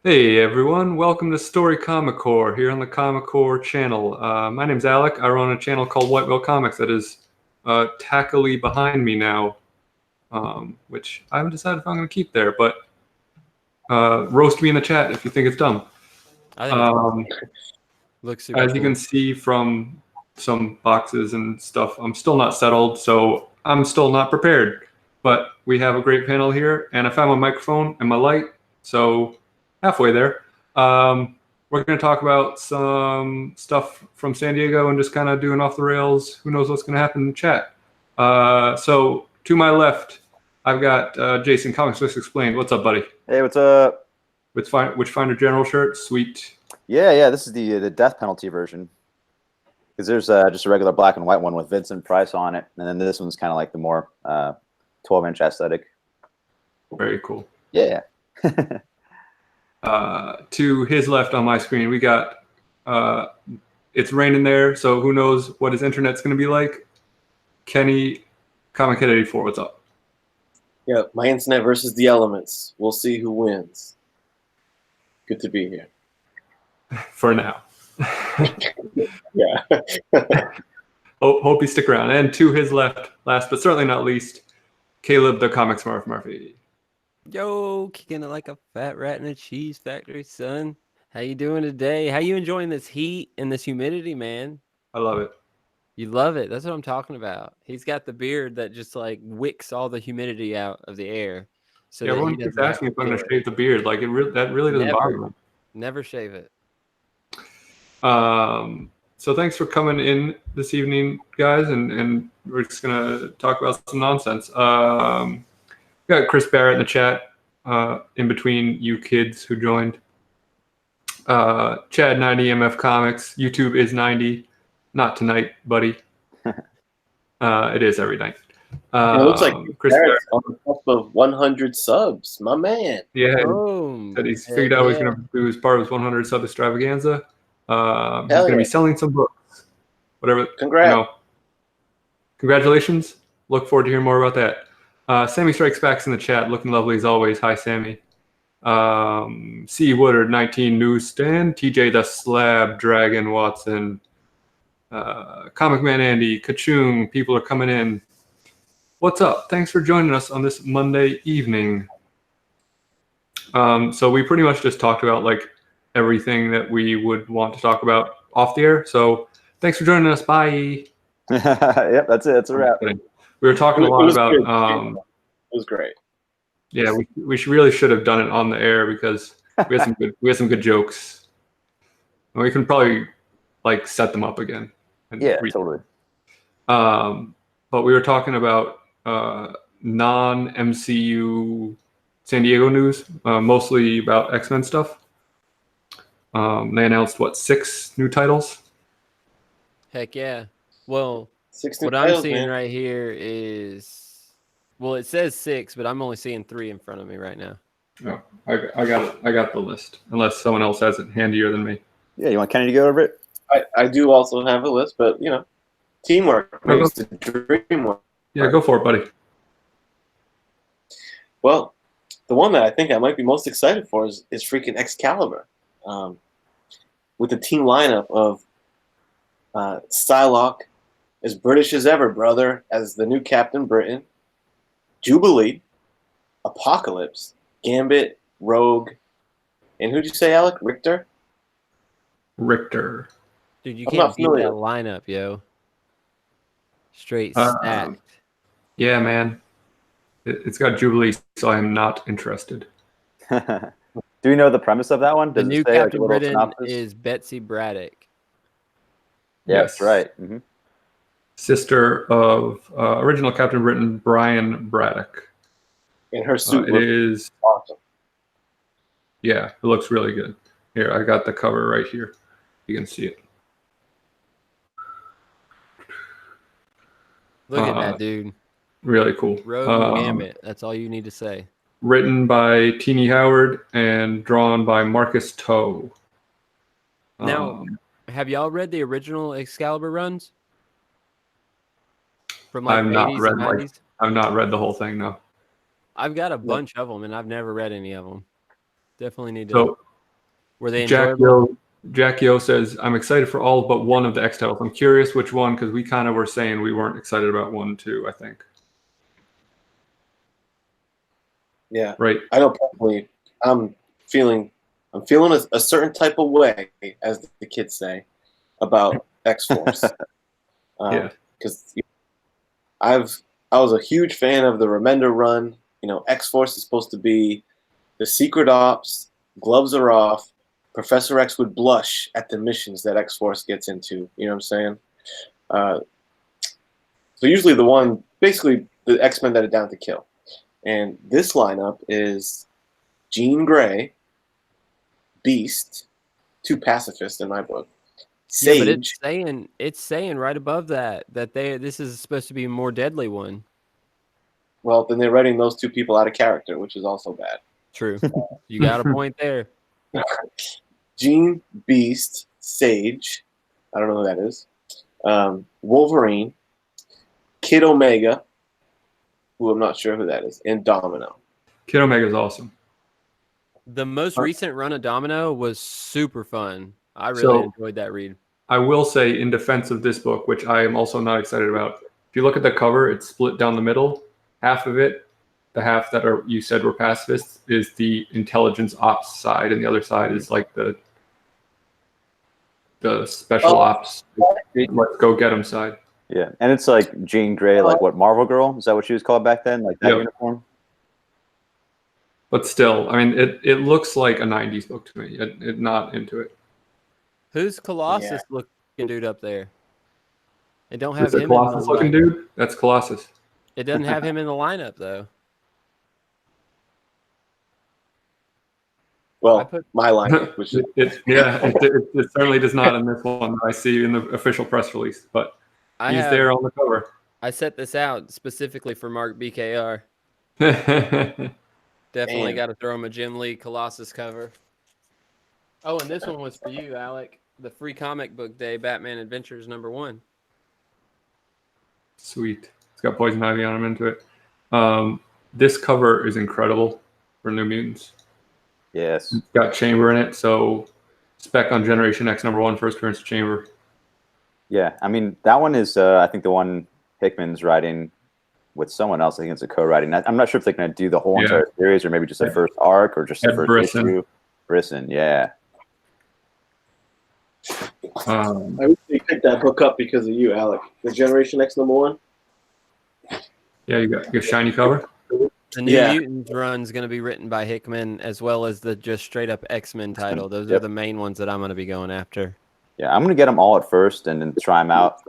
Hey everyone, welcome to Story Comic Core here on the Comic Core channel. My name's Alec. I run a channel called White Whale Comics that is tackily behind me now, which I haven't decided if I'm going to keep there, but roast me in the chat if you think it's dumb. I think it's awesome. Looks super As you cool. can see from some boxes and stuff, I'm still not settled, so I'm still not prepared. But we have a great panel here, and I found my microphone and my light, so halfway there. We're going to talk about some stuff from San Diego and just kind of doing off the rails. Who knows what's going to happen in the chat. So to my left, I've got Jason, Comics Explained. What's up, buddy? Hey, what's up? Witchfinder General shirt, sweet. Yeah. This is the death penalty version. Because there's just a regular black and white one with Vincent Price on it, and then this one's kind of like the more 12-inch aesthetic. Very cool. Yeah. To his left on my screen, we got it's raining there, so who knows what his internet's going to be like. Kenny, ComicHead 84, what's up? Yeah, my internet versus the elements. We'll see who wins. Good to be here. For now. Yeah. Hope you stick around. And to his left, last but certainly not least, Caleb the Comic Smurph Murphy. Yo, kicking it like a fat rat in a cheese factory, son. How you doing today? How you enjoying this heat and this humidity, man? I love it. You love it. That's what I'm talking about. He's got the beard that just like wicks all the humidity out of the air. So yeah, everyone keeps asking if I'm going to shave the beard. Like that really doesn't bother me. Never shave it. So thanks for coming in this evening, guys, and we're just gonna talk about some nonsense. We got Chris Barrett in the chat, in between you kids who joined. Chad 90 MF Comics. YouTube is 90, not tonight, buddy. It is every night. It looks like Chris Barrett's on the cusp of 100 subs, my man. Yeah, Boom. that he's figured out what he's gonna do as part of his 100 sub extravaganza. He's gonna be selling some books, whatever. Congrats! You know, congratulations. Look forward to hearing more about that. Sammy Strikes Back's in the chat, looking lovely as always. Hi, Sammy. C. Woodard 19 Newsstand, TJ the Slab, Dragon Watson, Comic Man Andy, Kachung. People are coming in. What's up? Thanks for joining us on this Monday evening. So we pretty much just talked about like everything that we would want to talk about off the air. So thanks for joining us. Bye. Yep, that's it. That's a wrap. We were talking a lot about. It was great. Yeah, we really should have done it on the air because we had some good jokes. And we can probably like set them up again. Yeah, totally. But we were talking about non-MCU San Diego news, mostly about X-Men stuff. They announced, 6 new titles? Heck yeah. Well, 6 new what titles, I'm seeing man. right here is, well, it says 6, but I'm only seeing 3 in front of me right now. Oh, I got it. I got the list. Unless someone else has it handier than me. Yeah, you want Kenny to go over it? I do also have a list, but you know, teamwork makes the dream work. Yeah, go for it, buddy. Well, the one that I think I might be most excited for is freaking Excalibur. With the team lineup of Psylocke, as British as ever, brother, as the new Captain Britain, Jubilee, Apocalypse, Gambit, Rogue, and who'd you say, Alec? Richter? Richter. Dude, you I'm can't not beat familiar. that lineup, yo. Straight stacked. Yeah, man. It's got Jubilee, so I am not interested. Do we know the premise of that one? The Does new it say, like, a Captain little Britain synopsis? is Betsy Braddock. Yeah, Yes. that's right. Mm-hmm. Sister of original Captain Britain, Brian Braddock. And her suit It looks is, awesome. yeah, it looks really good. Here, I got the cover right here. You can see it. Look at that, dude. Really cool. Rogue and Gambit. That's all you need to say. Written by Teenie Howard and drawn by Marcus Toe. Now, have y'all read the original Excalibur runs? From like I've the not 80s read and like 90s? I've not read the whole thing, no. I've got a bunch of them, and I've never read any of them. Definitely need to. So Were they enjoyable? Jack Yo says, I'm excited for all but one of the X titles. I'm curious which one, because we kind of were saying we weren't excited about 1, 2, I think. Yeah. Right. I know personally, I'm feeling a certain type of way, as the kids say, about X-Force. Yeah. Because I was a huge fan of the Remender run. X-Force is supposed to be the secret ops, gloves are off, Professor X would blush at the missions that X-Force gets into. You know what I'm saying? So usually basically the X-Men that are down to kill. And this lineup is Jean Grey, Beast, 2 pacifists in my book, Sage. Yeah, but it's saying right above that this is supposed to be a more deadly one. Well, then they're writing those 2 people out of character, which is also bad. True. You got a point there. Jean, Beast, Sage, I don't know who that is, Wolverine, Kid Omega, who I'm not sure who that is, and Domino. Kid Omega is awesome. The most recent run of Domino was super fun. I really enjoyed that read. I will say, in defense of this book, which I am also not excited about, if you look at the cover, it's split down the middle. Half of it, the half that you said were pacifists, is the intelligence ops side, and the other side is like the special ops. Let's go get them side. Yeah, and it's like Jean Grey, like what, Marvel Girl? Is that what she was called back then? Like that uniform? But still, I mean, it looks like a 90s book to me. Not into it. Who's Colossus looking dude up there? It don't have It's a him Colossus looking dude? That's Colossus. It doesn't have him in the lineup, though. Well, my lineup, which is... it certainly does not in this one. I see in the official press release, but he's there on the cover. I set this out specifically for Mark BKR. Definitely got to throw him a Jim Lee Colossus cover. Oh, and this one was for you, Alec. The Free Comic Book Day Batman Adventures #1. Sweet. It's got Poison Ivy on him into it. This cover is incredible for New Mutants. Yes. It's got Chamber in it, so spec on Generation X #1, first appearance of Chamber. Yeah, I mean, that one is, I think, the one Hickman's writing with someone else. I think it's a co-writing. I'm not sure if they're going to do the whole entire series or maybe just the first arc or just the first issue. Brisson, yeah. I recently picked that book up because of you, Alec. The Generation X #1. Yeah, you got your shiny cover. The New Mutants run's going to be written by Hickman, as well as the just straight up X-Men title. Those are the main ones that I'm going to be going after. Yeah, I'm going to get them all at first and then try them out.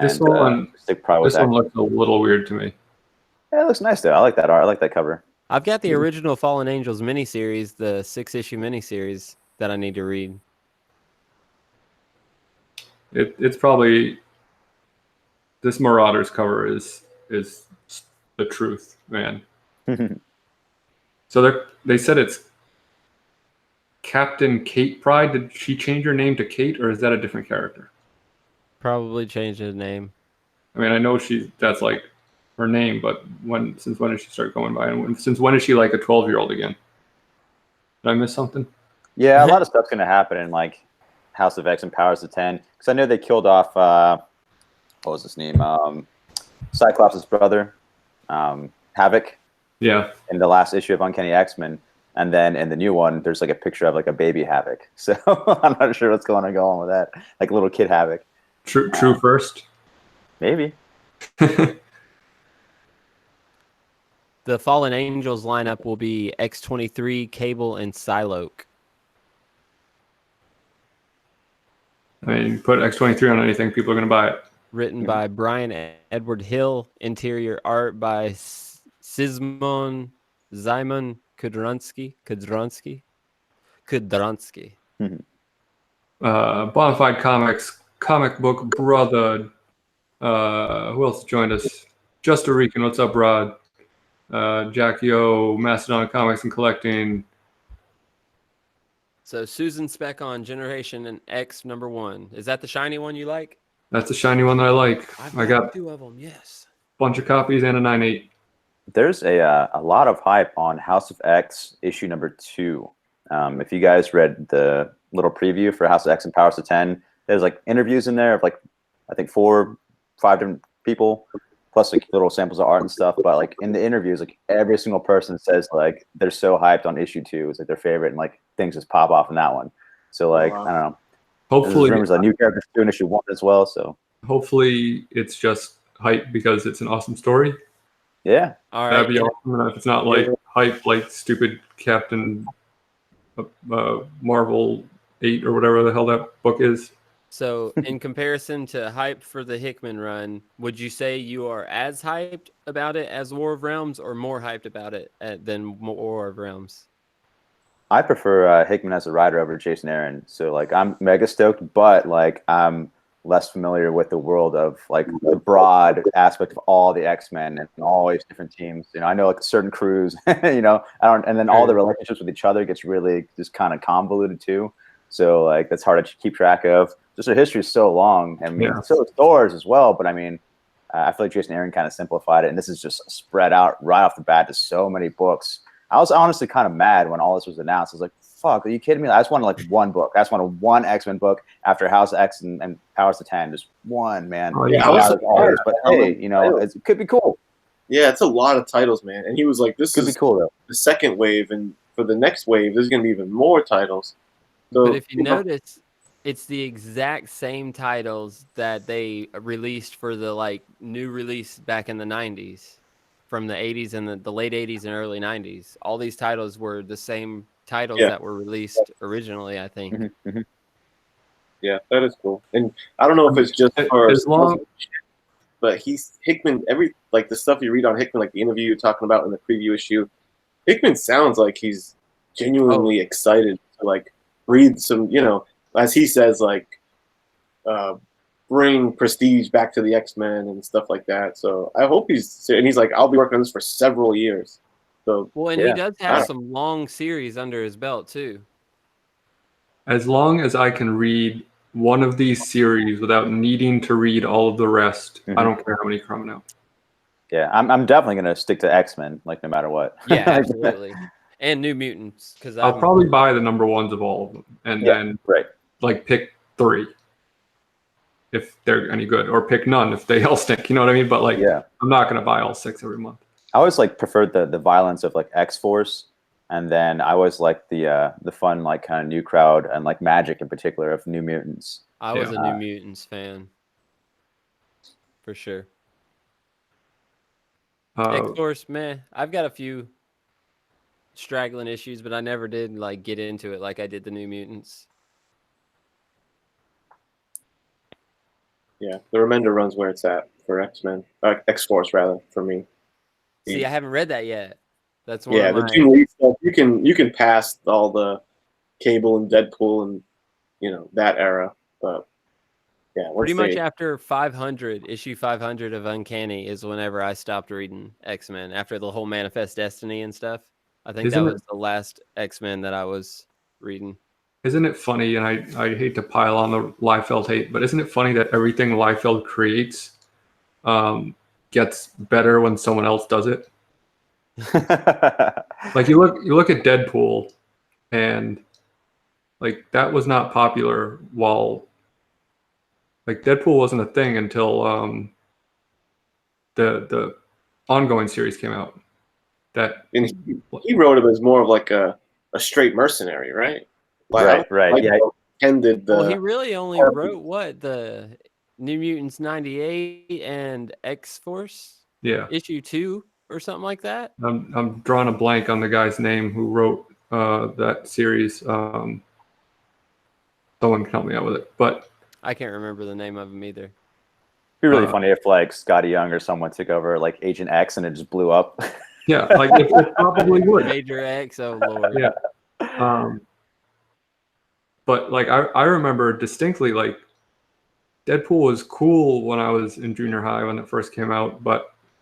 This one looks a little weird to me. Yeah, it looks nice though. I like that art. I like that cover. I've got the original Fallen Angels miniseries, the 6-issue miniseries that I need to read. It's probably this Marauders cover is the truth, man. So they said it's Captain Kate Pride. Did she change her name to Kate, or is that a different character? Probably changed his name. I mean, I know that's like her name, but since when did she start going by? And since when is she like a 12-year-old again? Did I miss something? Yeah, a lot of stuff's going to happen in like House of X and Powers of 10. Because I know they killed off, what was his name? Cyclops' brother, Havoc. Yeah. In the last issue of Uncanny X-Men. And then in the new one, there's like a picture of like a baby Havoc. So I'm not sure what's going on with that. Like little kid Havoc. True first? Maybe. The Fallen Angels lineup will be X-23, Cable, and Psylocke. I mean, put X-23 on anything, people are going to buy it. Written by Brian Edward Hill. Interior art by Szymon Kudranski. Bonafide Comics, Comic Book Brother. Who else joined us? Just a Rican. What's up, Rod? Jack Yo, Mastodon Comics and Collecting. So Susan Speck on Generation and X #1. Is that the shiny one you like? That's the shiny one that I like. I got 2 of them, yes. Bunch of copies and a 9.8. There's a lot of hype on House of X issue #2. If you guys read the little preview for House of X and Powers of 10, there's like interviews in there of like I think 4, 5 different people, plus like little samples of art and stuff. But like in the interviews, like every single person says like they're so hyped on issue 2. It's like their favorite, and like things just pop off in that one. So like I don't know. Hopefully, there's rumors of new characters too in issue 1 as well. So hopefully it's just hype because it's an awesome story. yeah, All That'd right. be awesome. And if it's not like hype, like stupid Captain Marvel 8 or whatever the hell that book is. So, in comparison to hype for the Hickman run, would you say you are as hyped about it as War of Realms, or more hyped about it than War of Realms? I prefer Hickman as a writer over Jason Aaron. So like I'm mega stoked, but like I'm less familiar with the world of like the broad aspect of all the X-Men and all these different teams. You know, I know like certain crews, you know, and then all the relationships with each other gets really just kind of convoluted too. So like that's hard to keep track of. Just the history is so long, and I mean, so is Thor's as well. But I mean, I feel like Jason Aaron kind of simplified it, and this is just spread out right off the bat to so many books. I was honestly kind of mad when all this was announced. I was like, fuck, are you kidding me? I just wanted like one book. I just wanted one X-Men book after House of X and Powers of 10. Just one, man. Oh, yeah. But hey, you know, it could be cool. Yeah, it's a lot of titles, man. And he was like, this Could be is cool, though. the second wave, and for the next wave, there's going to be even more titles. So, But if you notice, it's the exact same titles that they released for the like new release back in the 90s, from the 80s and the late 80s and early 90s. All these titles were the same titles that were released originally, I think. Mm-hmm, mm-hmm. Yeah, that is cool. And I don't know if it's just for as long, but Hickman, like the stuff you read on Hickman, like the interview you're talking about in the preview issue, Hickman sounds like he's genuinely excited to like read some, you know, as he says, like bring prestige back to the X-Men and stuff like that. So I hope he's like, I'll be working on this for several years. So well, and he does have some long series under his belt too. As long as I can read one of these series without needing to read all of the rest, I don't care how many come out. Yeah, I'm definitely gonna stick to X-Men, like no matter what. Yeah, absolutely. And New Mutants, because I'll probably buy the number ones of all of them, and then like pick 3 if they're any good, or pick none if they all stink. You know what I mean? But like, I'm not gonna buy all 6 every month. I always like preferred the violence of like X-Force, and then I always like the fun like kind of new crowd and like magic in particular of New Mutants. I was a New Mutants fan, for sure. X-Force, man, I've got a few straggling issues, but I never did like get into it like I did the New Mutants. Yeah, the Remender run's where it's at for X-Men, X-Force rather, for me. See, I haven't read that yet. That's one of the Jim Lee stuff. You can pass all the Cable and Deadpool and that era, but yeah, pretty much after 500, issue 500 of Uncanny is whenever I stopped reading X-Men after the whole Manifest Destiny and stuff. I think that was the last X-Men that I was reading. Isn't it funny? And I hate to pile on the Liefeld hate, but isn't it funny that everything Liefeld creates gets better when someone else does it? Like you look at Deadpool, and like that was not popular while like Deadpool wasn't a thing until the ongoing series came out. That and he wrote it as more of like a straight mercenary, right? Like, right. Yeah. Ended the. Well, he really only wrote what, the New Mutants 98 and X-Force? Yeah. Issue 2 or something like that. I'm drawing a blank on the guy's name who wrote that series. Someone can help me out with it, but I can't remember the name of him either. It'd be really funny if like Scotty Young or someone took over like Agent X and it just blew up. Yeah, like it probably would. Major X, oh Lord. Yeah. But like I remember distinctly, like Deadpool was cool when I was in junior high when it first came out,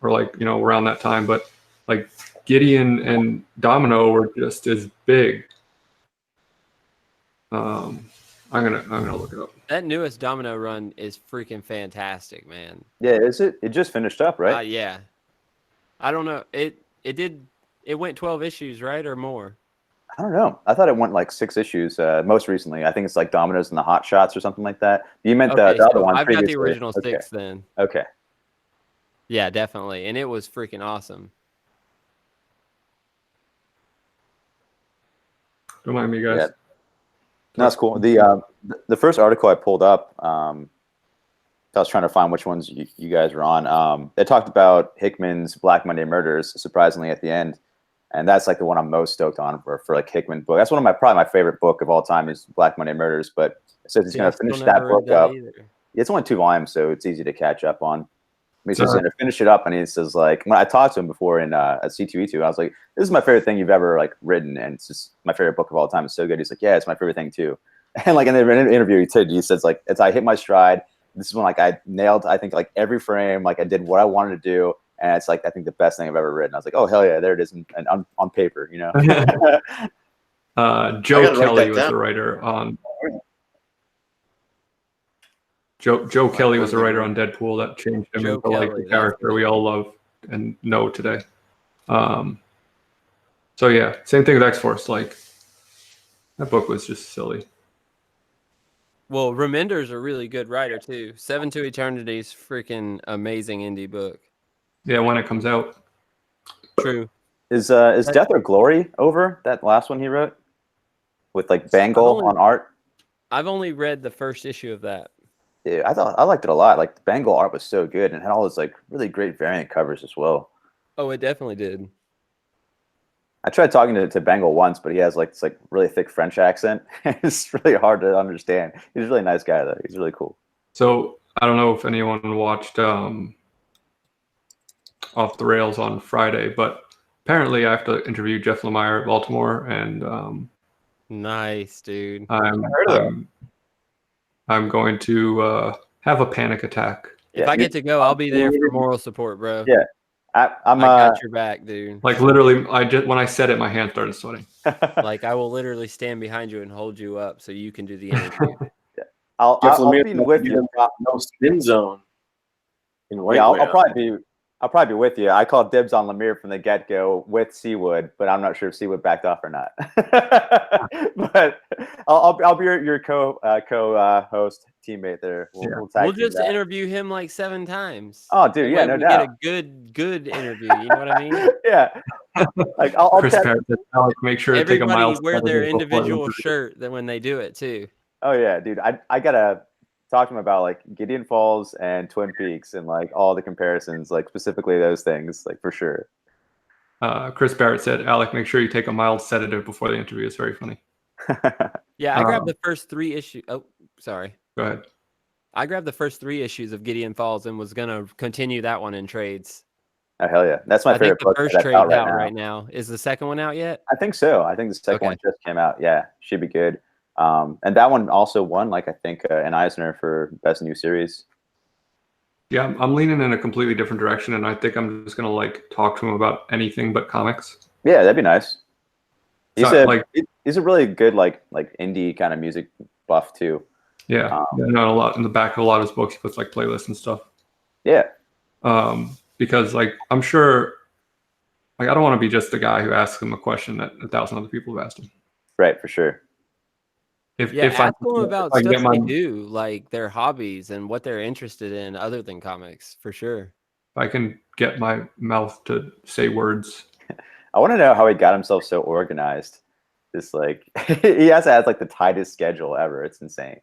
or like around that time. But like Gideon and Domino were just as big. I'm gonna look it up. That newest Domino run is freaking fantastic, man. Yeah, is it? It just finished up, right? Yeah. I don't know. It went 12 issues, right, or more? I don't know. I thought it went like 6 issues. Most recently, I think it's like Dominoes and the Hot Shots or something like that. You meant the Okay, other so one. I've got the previously. original 6 then. Okay. Yeah, definitely, and it was freaking awesome. Don't mind me, guys. Yeah. No, that's cool. The first article I pulled up, I was trying to find which ones you guys were on. They talked about Hickman's Black Monday Murders, surprisingly, at the end. And that's like the one I'm most stoked on for like Hickman book. That's one of probably my favorite book of all time is Black Monday Murders. But it says he's going to finish that book up. It's only 2 volumes, so it's easy to catch up on. He says he's going to finish it up, and he says, like, when I talked to him before at C2E2, I was like, this is my favorite thing you've ever like written, and it's just my favorite book of all time. It's so good. He's like, yeah, it's my favorite thing too. And like in the interview, he says like, I hit my stride. This is when like I nailed, I think like every frame, like I did what I wanted to do. And it's like, I think the best thing I've ever written. I was like, oh, hell yeah, there it is on paper, you know? Joe Kelly was the writer on... Joe Kelly was the writer on Deadpool that changed him into like the character we all love and know today. So yeah, same thing with X-Force. Like, that book was just silly. Well, Remender's a really good writer too. 7 to Eternity's freaking amazing indie book. Yeah, when it comes out. True. Is Death or Glory over, that last one he wrote? With like Bangle on art? I've only read the first issue of that. Yeah, I liked it a lot. Like the Bangle art was so good and had all those like really great variant covers as well. Oh, it definitely did. I tried talking to Bangle once, but he has like this like really thick French accent. It's really hard to understand. He's a really nice guy though. He's really cool. So I don't know if anyone watched Off the Rails on Friday, but apparently I have to interview Jeff Lemire at Baltimore, and nice, dude. I'm going to have a panic attack. If I get to go, I'll be there for moral support, bro. Yeah, I got your back, dude. Like literally, when I said it, my hand started sweating. Like I will literally stand behind you and hold you up so you can do the interview. I'll be with you. No spin zone. Yeah, I'll probably be with you. I called dibs on Lemire from the get-go with Seawood, but I'm not sure if Seawood backed off or not. But I'll be your co-host teammate there. We'll just interview him like 7 times. Oh, dude, yeah, no doubt. Get a good interview. You know what I mean? Yeah. Like I'll Chris Parrott said, make sure to take a mile. Everybody wear their individual shirt when they do it too. Oh yeah, dude. I gotta talk to him about like Gideon Falls and Twin Peaks and like all the comparisons, like specifically those things, like for sure. Chris Barrett said, Alec, make sure you take a mild sedative before the interview. It's very funny. Yeah, I grabbed the first 3 issues. Oh, sorry. Go ahead. I grabbed the first 3 issues of Gideon Falls and was gonna continue that one in trades. Oh hell yeah, that's my favorite book. The first trade out right now. Is the second one out yet? I think so. I think the second one just came out. Yeah, should be good. And that one also won, like I think, an Eisner for Best New Series. Yeah, I'm leaning in a completely different direction, and I think I'm just gonna like talk to him about anything but comics. Yeah, that'd be nice. He's a really good like indie kind of music buff too. Yeah, a lot in the back of a lot of his books. He puts like playlists and stuff. Yeah. Because like I'm sure, like I don't want to be just the guy who asks him a question that 1,000 other people have asked him. Right, for sure. Ask them about stuff they do, like their hobbies and what they're interested in other than comics, for sure. If I can get my mouth to say words. I want to know how he got himself so organized. Just like he has like the tightest schedule ever. It's insane.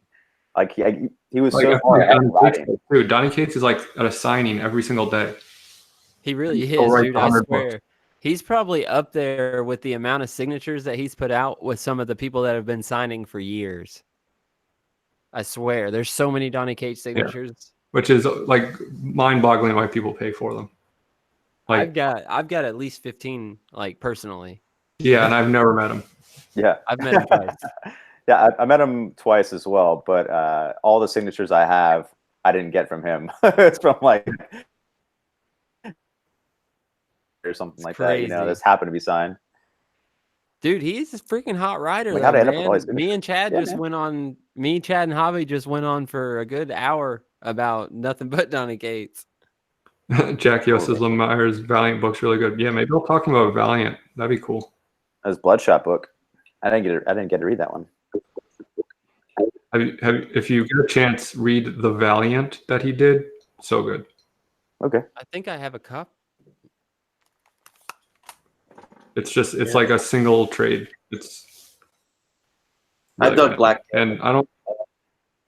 Like he was like, so far ahead. Dude, Donny Cates is like at a signing every single day. He really is, dude. I swear. Books. He's probably up there with the amount of signatures that he's put out with some of the people that have been signing for years. I swear, there's so many Donny Cates signatures. Yeah. Which is like mind-boggling why people pay for them. Like I've got at least 15, like personally. Yeah, and I've never met him. Yeah, I've met him twice. Yeah, I met him twice as well, but all the signatures I have, I didn't get from him. It's from like or something like that, you know, that's happened to be signed. Dude, he's a freaking hot writer. Like, though, me and Chad Chad and Javi just went on for a good hour about nothing but Donny Cates. Jack Yo says Lemire's Valiant book's really good. Yeah, maybe I'll talk about Valiant. That'd be cool. His Bloodshot book. I didn't get to read that one. If you get a chance, read the Valiant that he did. So good. Okay. I think I have a cup. It's like a single trade. I dug good. Black and I don't.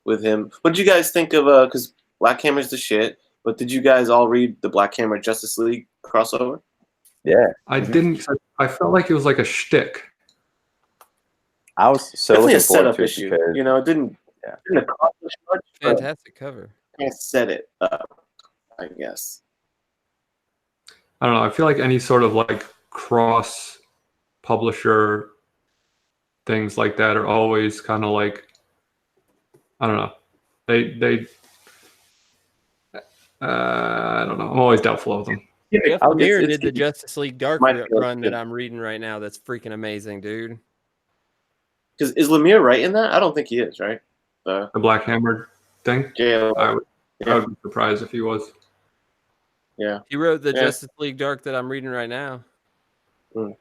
with him. What did you guys think of? Because Black Hammer's the shit. But did you guys all read the Black Hammer Justice League crossover? Yeah. I didn't. I felt like it was like a shtick. I was so Definitely a looking forward setup to it issue. because You know, it didn't accomplish much. But Fantastic cover. kind of set it up, I guess. I don't know. I feel like any sort of like cross publisher things like that are always kind of like, I don't know. They I don't know. I'm always doubtful of them. Jeff Lemire did the Justice League Dark might feel run good. that I'm reading right now. That's freaking amazing, dude. Because is Lemire right in that? I don't think he is, right? The Black Hammer thing. JLO. I would be surprised if he was. Yeah. He wrote the Justice League Dark that I'm reading right now. Mm.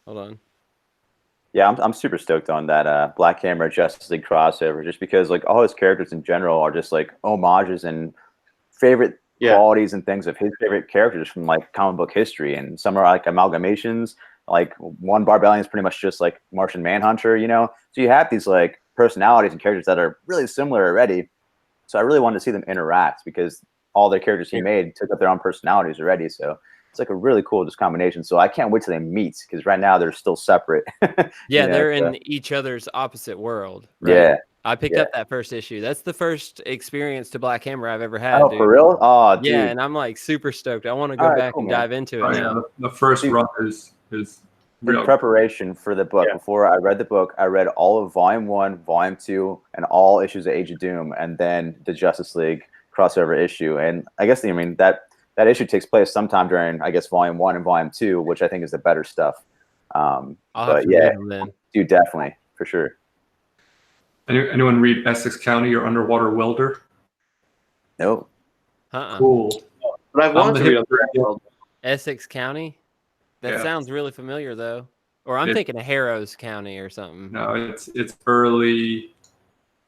Hold on. yeah, I'm super stoked on that Black Hammer Justice League crossover, just because like all his characters in general are just like homages and favorite qualities and things of his favorite characters from like comic book history, and some are like amalgamations. Like one Barbellion is pretty much just like Martian Manhunter, you know. So you have these like personalities and characters that are really similar already. So I really wanted to see them interact because all their characters he made took up their own personalities already. So it's like a really cool just combination. So I can't wait till they meet, because right now they're still separate. Yeah, they're in each other's opposite world. Right? Yeah. I picked up that first issue. That's the first experience to Black Hammer I've ever had. Oh, dude. for real? Oh, dude. Yeah, and I'm like super stoked. I want to go back and dive into it now. Yeah, the first run is in preparation for the book. Before I read the book, I read all of Volume 1, Volume 2, and all issues of Age of Doom, and then the Justice League crossover issue. And I guess that issue takes place sometime during, I guess, Volume 1 and Volume 2, which I think is the better stuff. I'll have to read them then. Dude, definitely, for sure. Anyone read Essex County or Underwater Welder? No. Cool. But I wanted to read Underwater Welder. Essex County? That sounds really familiar, though. Or I'm thinking of Harrows County or something. No, it's early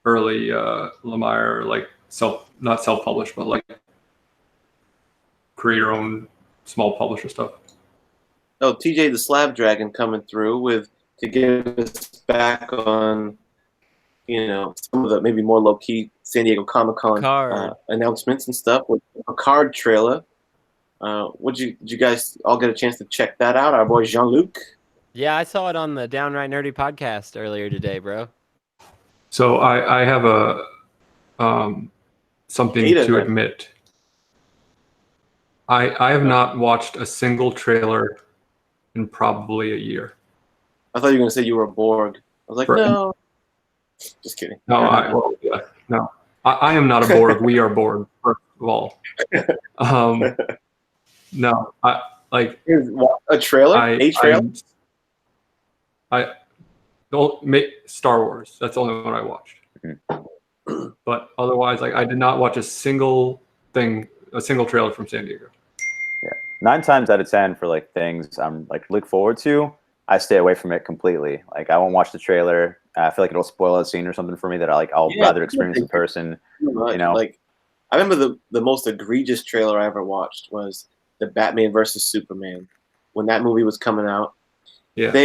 Lemire, like not self-published, but like create your own small publisher stuff. Oh, TJ the Slab Dragon coming through to get us back on, you know, some of the maybe more low-key San Diego Comic-Con announcements and stuff with a card trailer. Did you guys all get a chance to check that out? Our boy Jean-Luc. Yeah, I saw it on the Downright Nerdy podcast earlier today, bro. So I have something to admit. I have not watched a single trailer in probably a year. I thought you were going to say you were a Borg. I was like, no. Just kidding. No, no. I am not a Borg. We are Borg, first of all. No, I like a trailer. A trailer. I don't make Star Wars. That's the only one I watched. But otherwise, like I did not watch a single trailer from San Diego. Yeah, 9 times out of 10 for like things I'm like look forward to, I stay away from it completely. Like I won't watch the trailer. I feel like it'll spoil a scene or something for me that I'll rather experience in person. You know, like I remember the most egregious trailer I ever watched was the Batman versus Superman. When that movie was coming out, they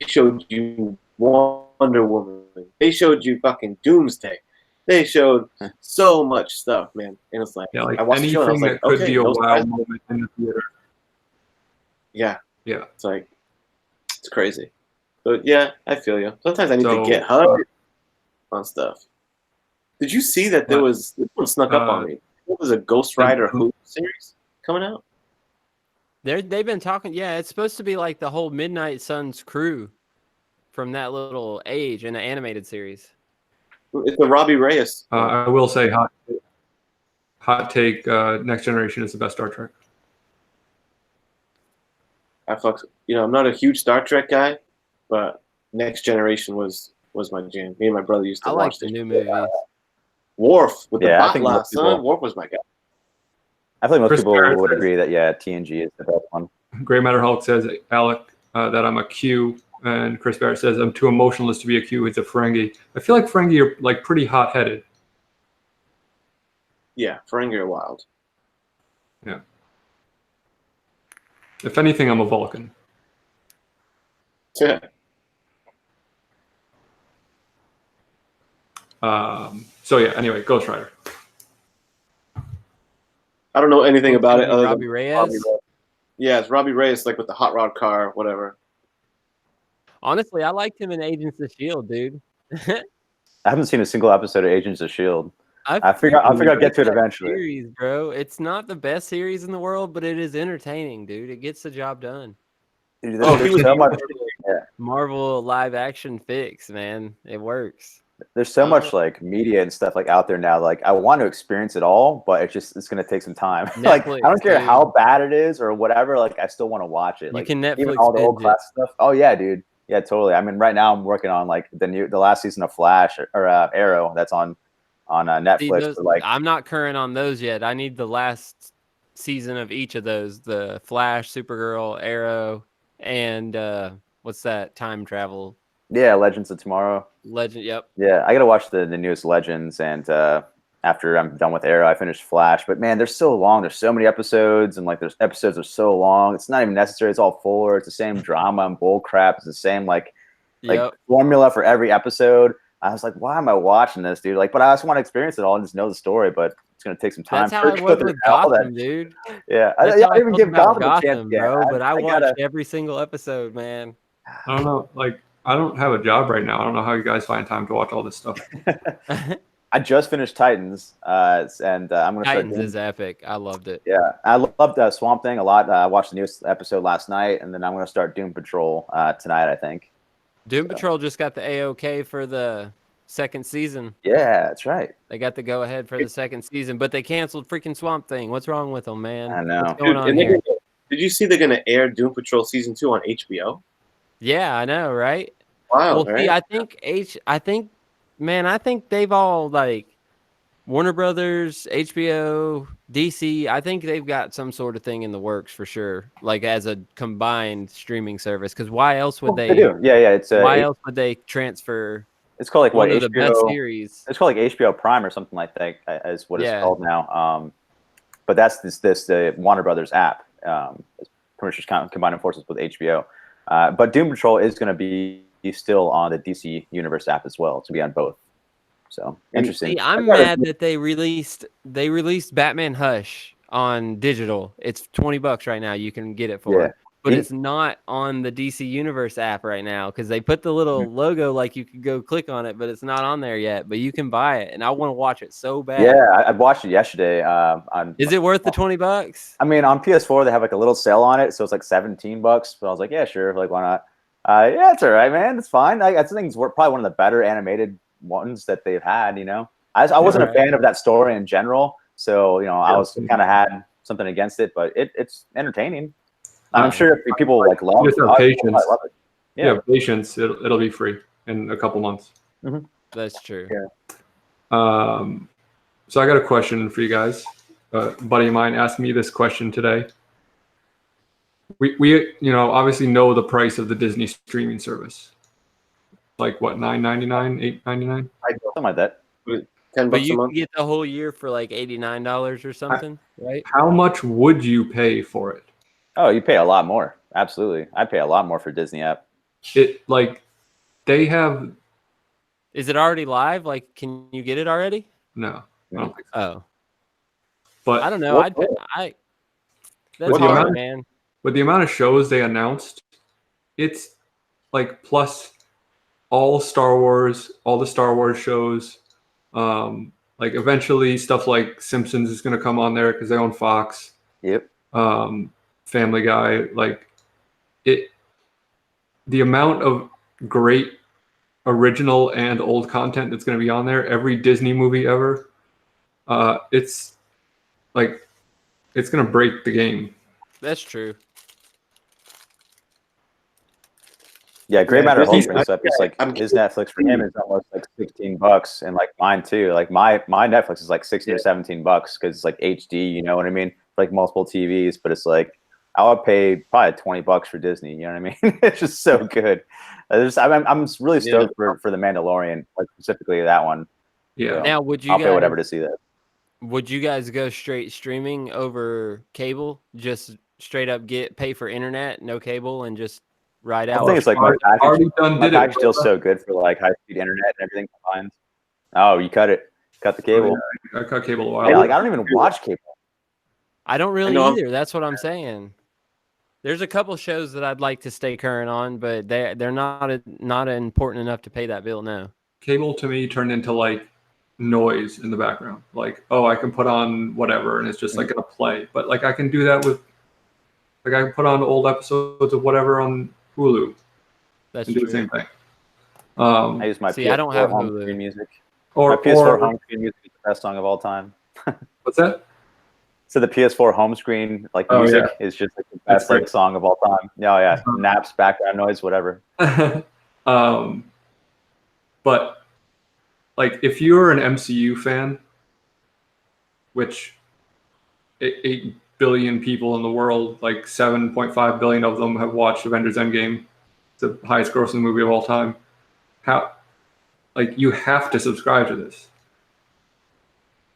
showed you Wonder Woman. They showed you fucking Doomsday. They showed so much stuff, man. And it's like, I watched the show and I was like, could be a wow moment in the theater. Yeah. Yeah. It's like, it's crazy. But yeah, I feel you. Sometimes I need to get hugged on stuff. Did you see that there was, this one snuck up on me. There was a Ghost Rider Who series coming out? They've been talking. Yeah, it's supposed to be like the whole Midnight Suns crew from that little age in the animated series. It's a Robbie Reyes. I will say, hot take. Next Generation is the best Star Trek. I'm not a huge Star Trek guy, but Next Generation was my jam. Me and my brother used to watch the new movies. Worf with the Botla son. Worf was my guy. I feel like most people would agree that TNG is the best one. Grey Matter Hulk says, Alec, that I'm a Q, and Chris Barrett says I'm too emotionless to be a Q. He's a Ferengi. I feel like Ferengi are like pretty hot-headed. Yeah, Ferengi are wild. Yeah. If anything, I'm a Vulcan. Yeah. So yeah. Anyway, Ghost Rider. I don't know anything about it other Robbie than Reyes. Robbie Reyes. Yeah, it's Robbie Reyes, like with the hot rod car, whatever. Honestly, I liked him in Agents of Shield, dude. I haven't seen a single episode of Agents of Shield. I figure freaking I'll get to it like that eventually. Series, bro. It's not the best series in the world, but it is entertaining, dude. It gets the job done. Dude, Oh, there's he was- so much. Yeah. Marvel live action fix, man. It works. There's so much like media and stuff like out there now. Like I want to experience it all, but it's gonna take some time. Like I Netflix, don't care dude. how bad it is or whatever. Like I still want to watch it. You Like can even Netflix all the old binge it. class stuff. Oh yeah, dude. Yeah, totally. I mean, right now I'm working on like the last season of Flash or Arrow that's on See, Netflix. those- For, like I'm not current on those yet. I need the last season of each of those: the Flash, Supergirl, Arrow, and what's that? Time travel yeah, Legends of Tomorrow. Legend. Yep. Yeah, I gotta watch the newest Legends, and after I'm done with Arrow, I finish Flash. But man, they're so long. There's so many episodes, and like there's episodes are so long. It's not even necessary. It's all filler. It's the same drama and bull crap. It's the same like Yep. formula for every episode. I was like, why am I watching this, dude? Like, but I just want to experience it all and just know the story. But it's gonna take some time. That's how I was with Gotham, dude. Yeah, That's I how didn't even felt give about Gotham a chance. Gotham, yet. bro. But I watched gotta- every single episode, man. I don't know. Like I don't have a job right now. I don't know how you guys find time to watch all this stuff. I just finished Titans, and I'm gonna Titans start. is epic. I loved it. Yeah, I loved Swamp Thing a lot. I watched the newest episode last night, and then I'm gonna start Doom Patrol tonight. I think. Doom Patrol just got the AOK for the second season. Yeah, that's right. They got the go ahead for the second season, but they canceled freaking Swamp Thing. What's wrong with them, man? I know. What's going on and here? did you see they're gonna air Doom Patrol season 2 on HBO? Yeah, I know, right? Wow, Well, see, right? I think they've all like Warner Brothers, HBO, DC. I think they've got some sort of thing in the works for sure, like as a combined streaming service. Because why else would They do. Yeah. It's Why else would they transfer it's called like what one of the best HBO. series? It's called like HBO Prime or something like that. Is what Yeah. it's called now. But that's the Warner Brothers app. Pretty much combining forces with HBO. But Doom Patrol is going to be still on the DC Universe app as well. To be on both. So interesting. See, I'm mad that they released Batman Hush on digital. It's $20 right now. You can get it for. Yeah. But it's not on the DC Universe app right now because they put the little logo like you could go click on it, but it's not on there yet. But you can buy it, and I want to watch it so bad. Yeah, I watched it yesterday. Is it worth the $20? I mean, on PS4 they have like a little sale on it, so it's like $17. But I was like, yeah, sure. Like, why not? Yeah, it's all right, man. It's fine. I think it's probably one of the better animated ones that they've had. You know, I wasn't a fan of that story in general, so I was kind of had something against it, but it's entertaining. I'm sure if people like love it, Just have patience. love it. Yeah, patience. It'll be free in a couple months. That's true. Yeah. So I got a question for you guys. A buddy of mine asked me this question today. We obviously know the price of the Disney streaming service. Like what, $9.99, $8.99? Something like that. $10 But a you can month. get the whole year for like $89 or something, right? How much would you pay for it? Oh, you pay a lot more. Absolutely, I pay a lot more for Disney app. They have Is it already live? Like, can you get it already? no. I don't think so. Oh, But I don't know. What- That's With the hard, amount- man. with the amount of shows they announced, it's like plus all Star Wars, all the Star Wars shows. Like eventually stuff like Simpsons is going to come on there because they own Fox. Yep. Family Guy, like it. The amount of great original and old content that's going to be on there, every Disney movie ever, it's going to break the game. That's true. Yeah, Great Yeah, Matter Disney's- brings up. It's like I'm- his Netflix for him is almost like $16, and like mine too. Like my Netflix is like $16 or $17 because it's like HD. You know what I mean? Like multiple TVs, but it's like I would pay probably $20 for Disney. You know what I mean? It's just so good. I'm really stoked for the Mandalorian, like specifically that one. Yeah. So Now, would you I'll guys pay whatever to see that. Would you guys go straight streaming over cable? Just straight up pay for internet, no cable, and just ride out? I think it's like my package deal's so good for like high speed internet and everything combined. Oh, you cut the cable. Oh, yeah, I cut cable a while. Yeah, like I don't even watch cable. I don't really either. That's what I'm saying. There's a couple shows that I'd like to stay current on, but they're not important enough to pay that bill now. Cable to me turned into like noise in the background. Like, oh, I can put on whatever, and it's just like gonna play. But like I can do that with, like I can put on old episodes of whatever on Hulu. That's and true. do the same thing. I use my PS4 I don't have home Hulu screen music. My PS4 home screen music is the best song of all time. What's that? So the PS4 home screen music is just like the best like song of all time. Yeah. Naps, background noise, whatever. But like if you're an MCU fan, which 8 billion people in the world, like 7.5 billion of them have watched Avengers Endgame, the highest grossing movie of all time. How, like, you have to subscribe to this.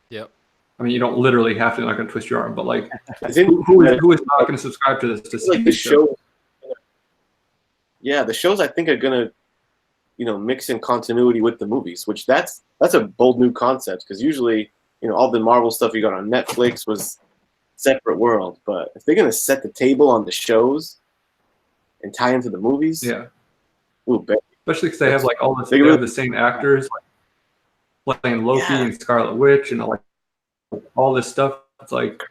Yep. I mean, you don't literally have to. I'm not going to twist your arm, but like, who is not going to subscribe to this to see the show? Yeah, the shows I think are going to, mix in continuity with the movies, which that's a bold new concept because usually, all the Marvel stuff you got on Netflix was separate world. But if they're going to set the table on the shows and tie into the movies, especially because they have like all the same actors like, playing Loki and Scarlet Witch and all this stuff. It's like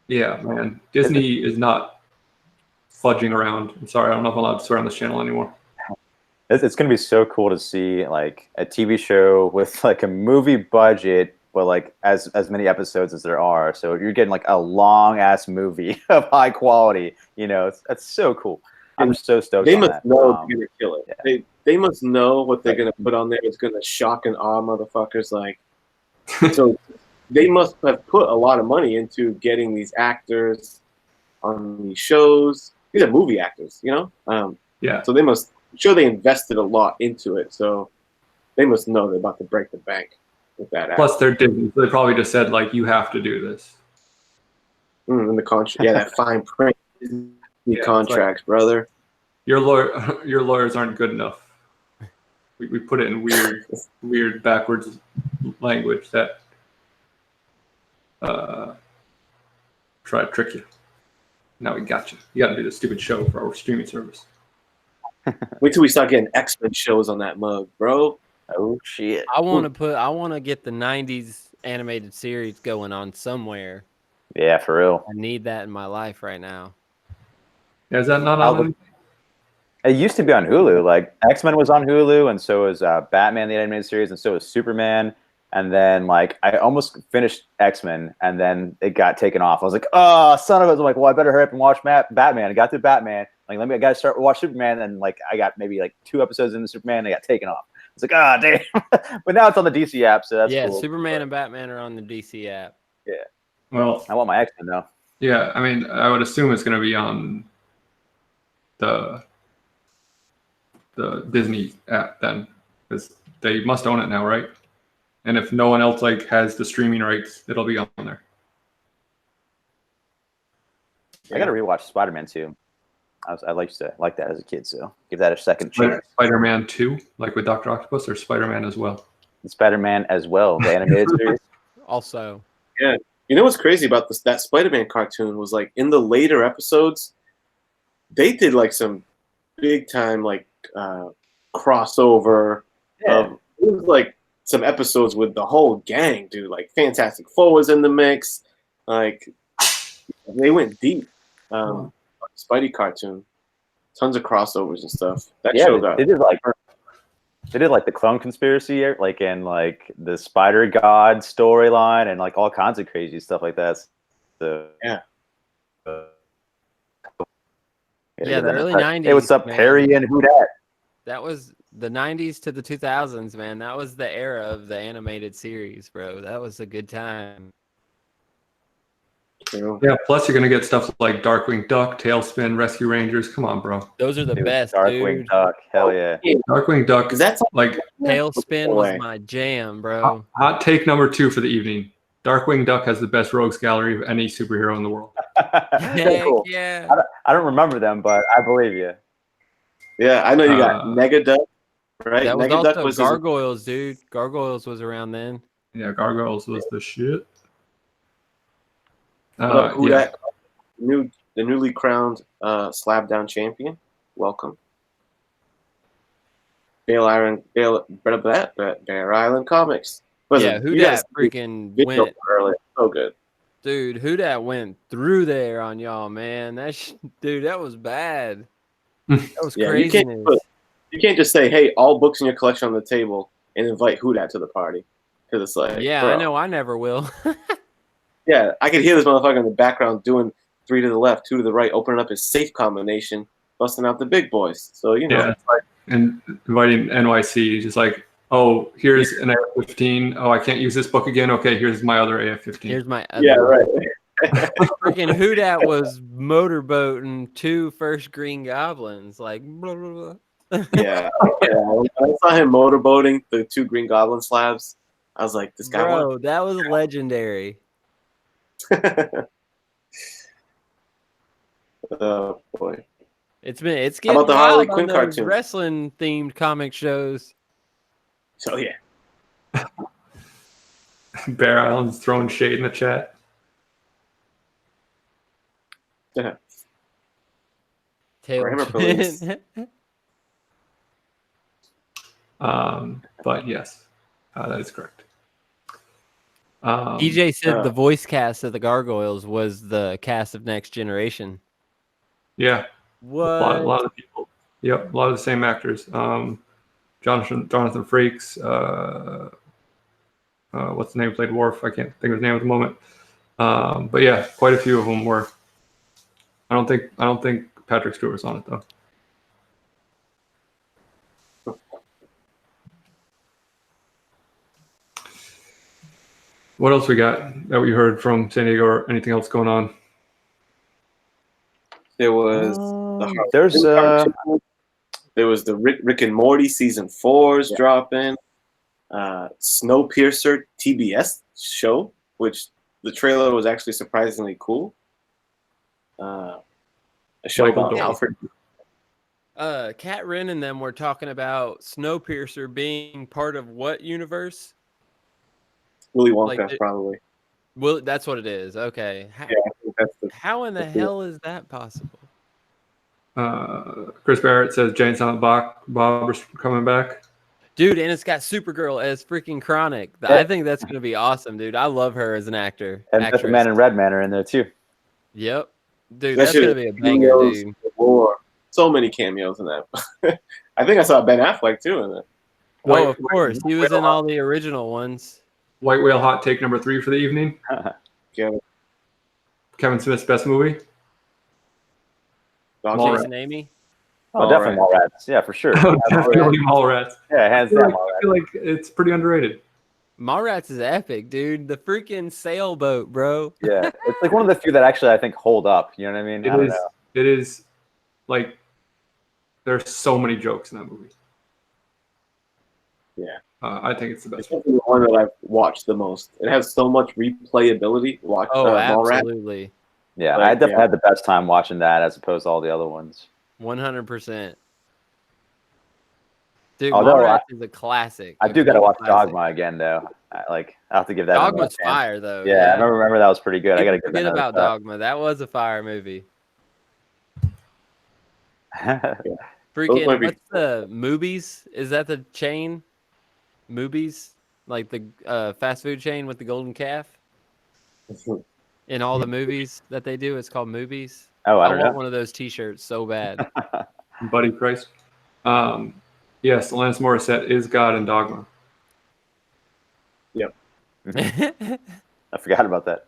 man. Disney is not fudging around. I'm sorry, I don't know if I'm allowed to swear on this channel anymore. It's going to be so cool to see like a TV show with like a movie budget, but like as many episodes as there are. So you're getting like a long ass movie of high quality. That's so cool. I'm so stoked. They must know they're gonna kill it. Yeah. They must know what they're gonna put on there is gonna shock and awe motherfuckers. Like, so they must have put a lot of money into getting these actors on these shows. These are movie actors, So they must. I'm sure they invested a lot into it. So they must know they're about to break the bank with that. Plus, they're Disney. So they probably just said like, "You have to do this." In the contract, that fine print. Contracts, like, brother. Your lawyers aren't good enough. We put it in weird backwards language that try to trick you. Now we got you. You got to do this stupid show for our streaming service. Wait till we start getting X-Men shows on that mug, bro. Oh shit! I want to get the '90s animated series going on somewhere. Yeah, for real. I need that in my life right now. Yeah, is that not on? It used to be on Hulu. Like X-Men was on Hulu, and so was Batman the animated series, and so was Superman. And then like I almost finished X-Men, and then it got taken off. I was like, oh, son of a! I'm like, well, I better hurry up and watch Batman. I got to Batman. Like, I got to start watch Superman, and like I got maybe like 2 episodes into Superman, and I got taken off. It's like, ah, damn. But now it's on the DC app, so that's cool. Superman and Batman are on the DC app. Yeah. Well, I want my X-Men though. Yeah, I mean, I would assume it's going to be on the Disney app then, because they must own it now, right? And if no one else like has the streaming rights, it'll be on there. I got to rewatch Spider-Man 2. I like that as a kid, so give that a second chance. Spider-Man 2, like with Dr. Octopus, or Spider-Man as well? Spider-Man as well, the animated series. Also. Yeah. You know what's crazy about that Spider-Man cartoon was like in the later episodes, they did like some big time like crossover. Yeah. It was like some episodes with the whole gang, dude. Like Fantastic Four was in the mix. Like they went deep. Spidey cartoon, tons of crossovers and stuff. That show got. They did like the Clone Conspiracy, like in like the Spider God storyline, and like all kinds of crazy stuff like that. So yeah. The early 90s. Hey, what's up, man. Perry and who dat? That was the 90s to the 2000s, man. That was the era of the animated series, bro. That was a good time. Yeah, plus you're gonna get stuff like Darkwing Duck, Tailspin, Rescue Rangers. Come on, bro. Those are the Dude, best, Darkwing dude. Duck, hell yeah. Darkwing Duck, That's like Tailspin was my jam, bro. hot take number 2 for the evening. Darkwing Duck has the best rogues gallery of any superhero in the world. Heck Cool. yeah. I don't remember them, but I believe you. Yeah, I know you got Mega Duck, right? That was Mega Duck also was Gargoyles, dude. Gargoyles was around then. Yeah, Gargoyles was the shit. who Yeah. that the newly crowned Slapdown champion. Welcome. Bear Island Comics. Yeah, who that freaking went early? So good. Dude, who that went through there on y'all, man? Dude, that was bad. That was craziness. You can't just say, "Hey, all books in your collection on the table," and invite who that to the party, because it's like, yeah, bro. I know, I never will. Yeah, I could hear this motherfucker in the background doing 3 to the left, 2 to the right, opening up his safe combination, busting out the big boys. So Yeah, it's like and inviting NYC, just like, oh, here's an AF-15. Oh, I can't use this book again. Okay, here's my other AF-15. Here's my other right. freaking who that was motorboating 2 first Green Goblins, like blah, blah, blah. Yeah. When I saw him motorboating the 2 Green Goblin slabs, I was like, this guy Bro, that was legendary. Oh boy. It's getting How about the Harley wild Quinn on those cartoon? wrestling themed comic shows. So yeah. Bear Island's throwing shade in the chat. Grammar police. But yes, that is correct. EJ said the voice cast of the Gargoyles was the cast of Next Generation. Yeah. What? A lot of people. Yep, a lot of the same actors. Jonathan Frakes. What's the name? Played Worf. I can't think of his name at the moment. But yeah, quite a few of them were. I don't think Patrick Stewart was on it though. What else we got that we heard from San Diego, or anything else going on? There was there was the Rick and Morty season 4's dropping. Snowpiercer TBS show, which the trailer was actually surprisingly cool. A show about Alfred. Kat Wren and them were talking about Snowpiercer being part of what universe? Willy Wonka, probably. Well, that's what it is. Okay. How in the hell is that possible? Chris Barrett says Jane Silent Bob is coming back. Dude, and it's got Supergirl as freaking Chronic. I think that's going to be awesome, dude. I love her as an actor. And Man and Redman are in there, too. Yep. Dude, that's going to be a banger, dude. So many cameos in that. I think I saw Ben Affleck, too, in it. Oh, of course. He was in all the original ones. White Whale hot take number 3 for the evening. Kevin Smith's best movie. Jason Amy. Oh, definitely Mallrats. Yeah, for sure. Definitely Mallrats. Yeah, hands down. I feel like it's pretty underrated. Mallrats is epic, dude. The freaking sailboat, bro. Yeah, it's like one of the few that actually I think hold up. You know what I mean? It is like there's so many jokes in that movie. Yeah. I think it's the best. It's the one that I've watched the most. It has so much replayability. Absolutely. Yeah, I definitely had the best time watching that as opposed to all the other ones. 100%. Dude, Mallrats is a classic. I do got to watch Dogma again, though. I have to give that. Dogma's fire, though. Yeah, I remember that was pretty good. I got to give that. Forget about Dogma. That was a fire movie. Freaking, what's the Movies? Is that the chain? Movies? Like the fast food chain with the golden calf? In all the movies that they do, it's called Movies. Oh, I want one of those T-shirts so bad. Buddy Christ. Yes, Alanis Morissette is God in Dogma. Yep. I forgot about that.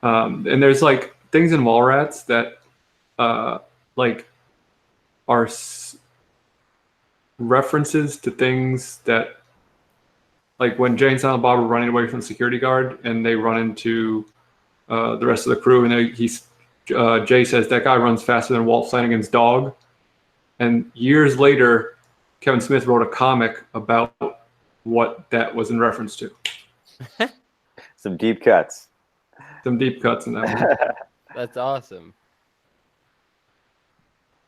And there's like things in Mallrats that like are references to things that, like when Jane and Silent Bob are running away from the security guard and they run into the rest of the crew, and Jay says that guy runs faster than Walt Flanagan's dog. And years later, Kevin Smith wrote a comic about what that was in reference to. Some deep cuts. Some deep cuts in that one. That's awesome.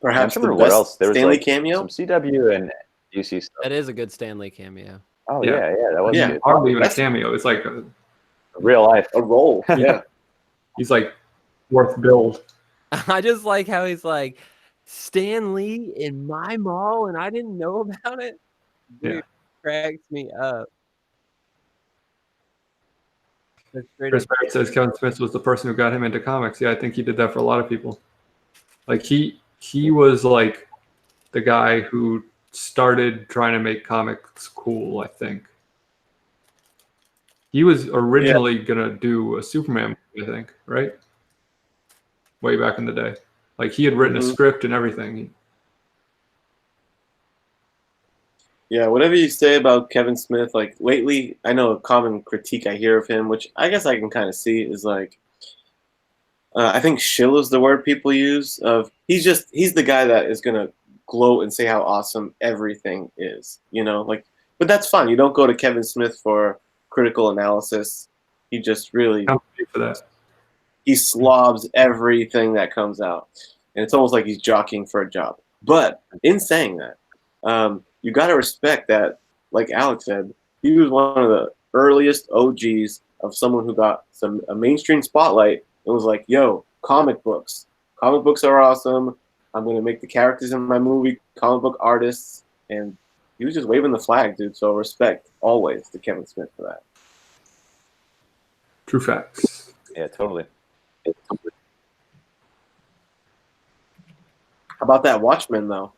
Perhaps I'm the remember what best else. There was Stanley like cameo. some CW and DC stuff. That is a good Stanley cameo. Oh Yeah. yeah, that was Yeah. good. Hardly even a That's- cameo. It's like Real life. A role. Yeah. he's like worth build. I just like how he's like, Stan Lee in my mall and I didn't know about it. Dude, Yeah. cracks me up. That's straight Chris up. Barrett says Kevin Smith was the person who got him into comics. Yeah, I think he did that for a lot of people. Like he was like the guy who started trying to make comics cool, I think. He was originally gonna do a Superman movie, I think, right? Way back in the day. Like he had written a script and everything. Yeah, whatever you say about Kevin Smith, like lately, I know a common critique I hear of him, which I guess I can kind of see, is like, I think shill is the word people use. Of he's the guy that is gonna gloat and say how awesome everything is, you know, like. But that's fine. You don't go to Kevin Smith for critical analysis. He just really I'm ready for that. he slobs everything that comes out, and it's almost like he's jockeying for a job. But in saying that, you got to respect that, like Alex said, he was one of the earliest OGs of someone who got a mainstream spotlight and was like, yo, comic books. Comic books are awesome. I'm going to make the characters in my movie comic book artists. And he was just waving the flag, dude. So respect always to Kevin Smith for that. True facts. Yeah, totally. How about that Watchmen, though?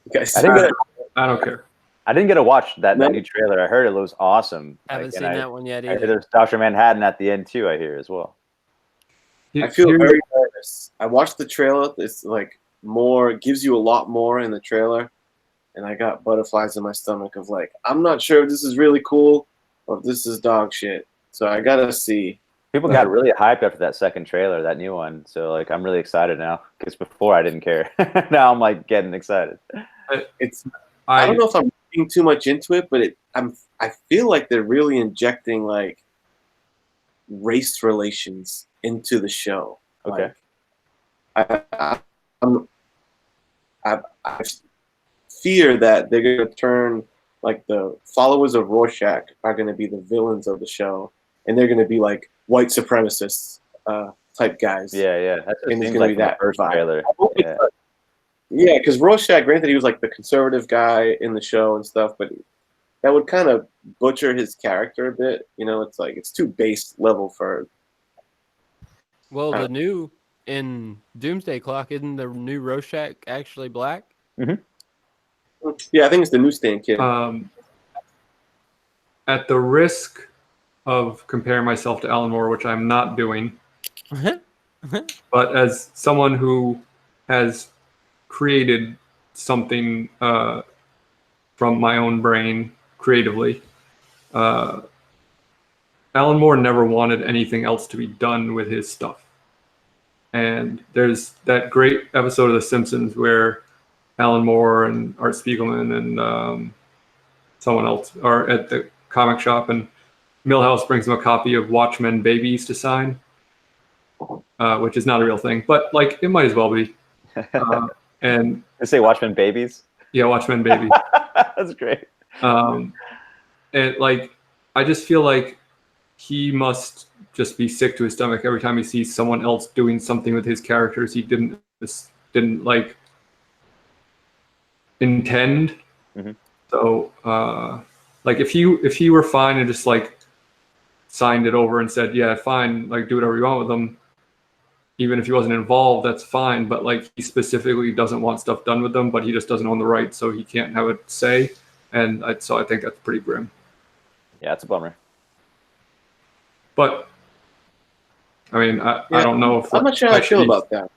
You guys, I don't care. I didn't get to watch that No. new trailer. I heard it was awesome. Haven't Like, seen and that one yet I heard either. there's Dr. Manhattan at the end too, I hear as well. I feel very nervous. I watched the trailer. It's like more, gives you a lot more in the trailer. And I got butterflies in my stomach of like, I'm not sure if this is really cool or if this is dog shit. So I got to see. People got really hyped after that second trailer, that new one. So like, I'm really excited now because before I didn't care. Now I'm like getting excited. I don't know if I'm reading too much into it, but I feel like they're really injecting like race relations into the show. Okay. Like, I fear that they're going to turn like the followers of Rorschach are going to be the villains of the show, and they're going to be like white supremacists type guys. Yeah. That's what And it it's seems gonna like be from the that first vibe. trailer. Yeah. Yeah, because Rorschach, granted, he was like the conservative guy in the show and stuff, but that would kind of butcher his character a bit. You know, it's like it's too base level for. Well, the new in Doomsday Clock, isn't the new Rorschach actually black? Yeah, I think it's the newsstand kid. At the risk of comparing myself to Alan Moore, which I'm not doing, but as someone who has created something from my own brain creatively, Alan Moore never wanted anything else to be done with his stuff. And there's that great episode of The Simpsons where Alan Moore and Art Spiegelman and someone else are at the comic shop, and Milhouse brings him a copy of Watchmen Babies to sign, which is not a real thing, but like it might as well be. And They say Watchmen Babies. yeah, Watchmen Babies. That's great. And like, I just feel like he must just be sick to his stomach every time he sees someone else doing something with his characters he didn't like intend. So like if he were fine and just like signed it over and said, yeah, fine, like do whatever you want with them, even if he wasn't involved, that's fine. But like he specifically doesn't want stuff done with them, but he just doesn't own the rights, so he can't have a say. And so I think that's pretty grim. Yeah, it's a bummer. But I mean, I don't know if I'm not sure how I feel about that.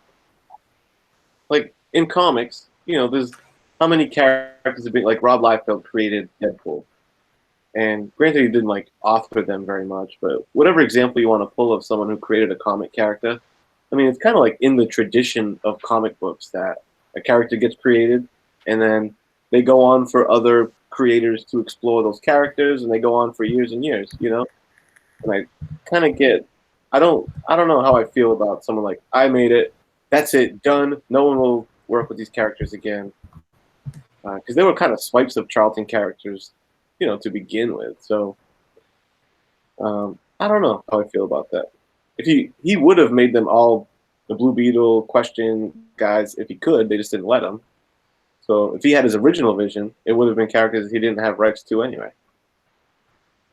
Like in comics, you know, there's how many characters have been like Rob Liefeld created Deadpool. And granted, he didn't like author them very much, but whatever example you want to pull of someone who created a comic character, I mean, it's kind of like in the tradition of comic books that a character gets created, and then they go on for other creators to explore those characters, and they go on for years and years, you know. And I kind of get, I don't know how I feel about someone like I made it, that's it, done. No one will work with these characters again, because they were kind of swipes of Charlton characters, you know, to begin with. So I don't know how I feel about that. If he would have made them all the Blue Beetle question guys if he could, they just didn't let him. So if he had his original vision, it would have been characters he didn't have rights to anyway.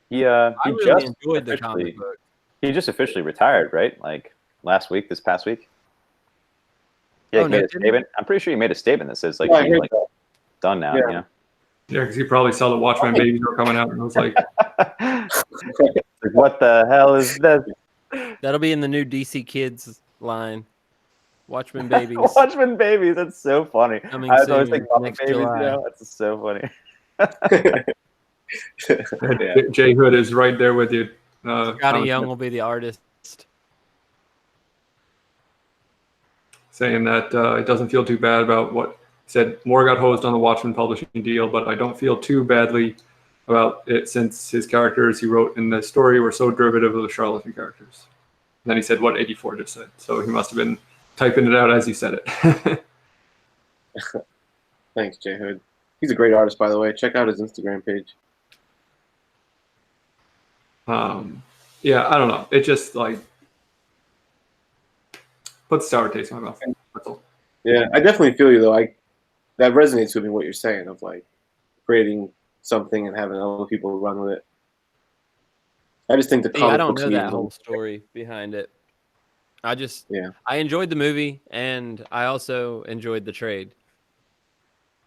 He I really just enjoyed the officially- comic book. He just officially retired, right? Like this past week. Yeah, Oh, he no, made a didn't statement. I'm pretty sure he made a statement that says like Yeah, I he's heard like that. done now. Yeah. You know. Yeah, because he probably saw the Watchmen babies were coming out, and was like, Like, what the hell is this? That'll be in the new DC Kids line. Watchmen babies. Watchmen babies. That's so funny. Coming I was always soon, thinking Muppet next babies. You July. know, that's so funny. Yeah. Jay Hood is right there with you. Scotty Young will be the artist. saying that it doesn't feel too bad about what said. Moore got hosed on the Watchmen publishing deal, but I don't feel too badly about it since his characters he wrote in the story were so derivative of the Charlatan characters. And then he said what 84 just said. So he must have been typing it out as he said it. Thanks, Jay Hood. He's a great artist, by the way. Check out his Instagram page. Yeah, I don't know. It just like puts sour taste in my mouth. That's all. Yeah, I definitely feel you though. That resonates with me what you're saying of like creating something and having other people run with it. I just think the See, comic I don't books know that medium- whole story behind it. Yeah. I enjoyed the movie, and I also enjoyed the trade.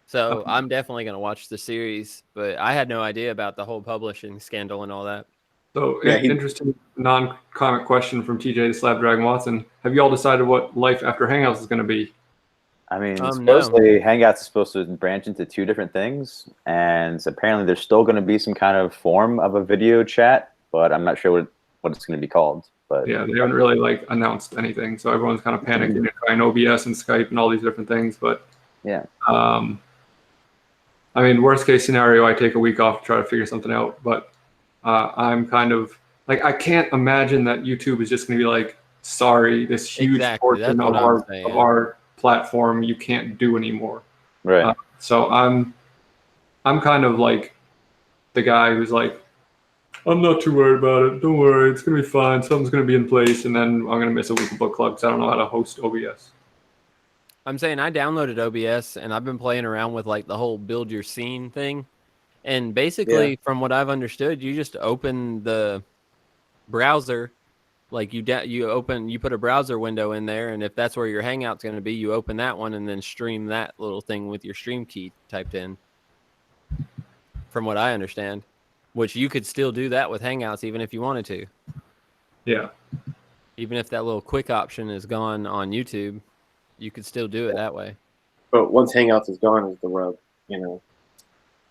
So I'm definitely going to watch the series, but I had no idea about the whole publishing scandal and all that. So Yeah, interesting non-comic question from TJ the Slab Dragon Watson. Have you all decided what life after Hangouts is going to be? I mean, No. supposedly Hangouts is supposed to branch into 2 different things, and apparently there's still going to be some kind of form of a video chat, but I'm not sure what it's going to be called. But Yeah, they haven't really like announced anything, so everyone's kind of panicking, trying OBS and Skype and all these different things. But yeah, I mean, worst case scenario, I take a week off to try to figure something out. But I'm kind of like, I can't imagine that YouTube is just going to be like, sorry, this huge Exactly, that's portion what of I'm saying. our platform you can't do anymore. right. So I'm kind of like the guy who's like, I'm not too worried about it. Don't worry, it's gonna be fine. Something's gonna be in place, and then I'm gonna miss a week of book club because I don't know how to host OBS. I'm saying I downloaded OBS, and I've been playing around with like the whole build your scene thing. And basically, from what I've understood, you just open the browser, like you put a browser window in there, and if that's where your Hangout's going to be, you open that one and then stream that little thing with your stream key typed in. From what I understand, which you could still do that with Hangouts even if you wanted to. Yeah. Even if that little quick option is gone on YouTube, you could still do it that way. But once Hangouts is gone is the rub, you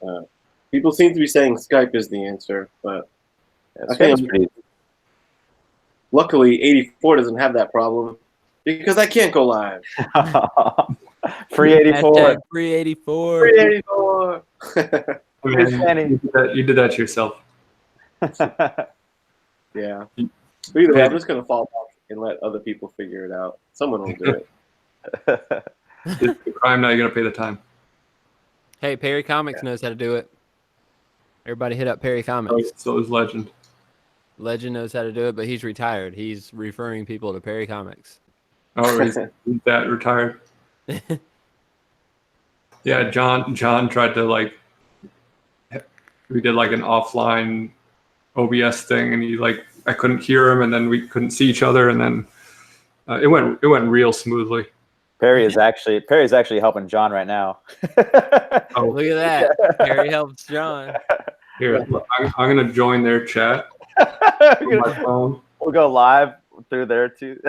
know. People seem to be saying Skype is the answer, but I think luckily 84 doesn't have that problem because I can't go live. Free 84. Hashtag free 84. Free 84. Man, you did that to yourself. Yeah. But either way, I'm just gonna fall back and let other people figure it out. Someone will do it. It's the crime, now you're gonna pay the time. Hey, Perry Comics knows how to do it. Everybody hit up Perry Comics. So is Legend. Legend knows how to do it, but he's retired. He's referring people to Perry Comics. Oh, is that retired? Yeah, John tried to like, we did like an offline OBS thing, and I couldn't hear him, and then we couldn't see each other, and then it went real smoothly. Perry's actually helping John right now. Oh, look at that! Perry helps John. Here, I'm gonna join their chat on my phone, We'll go live through there too.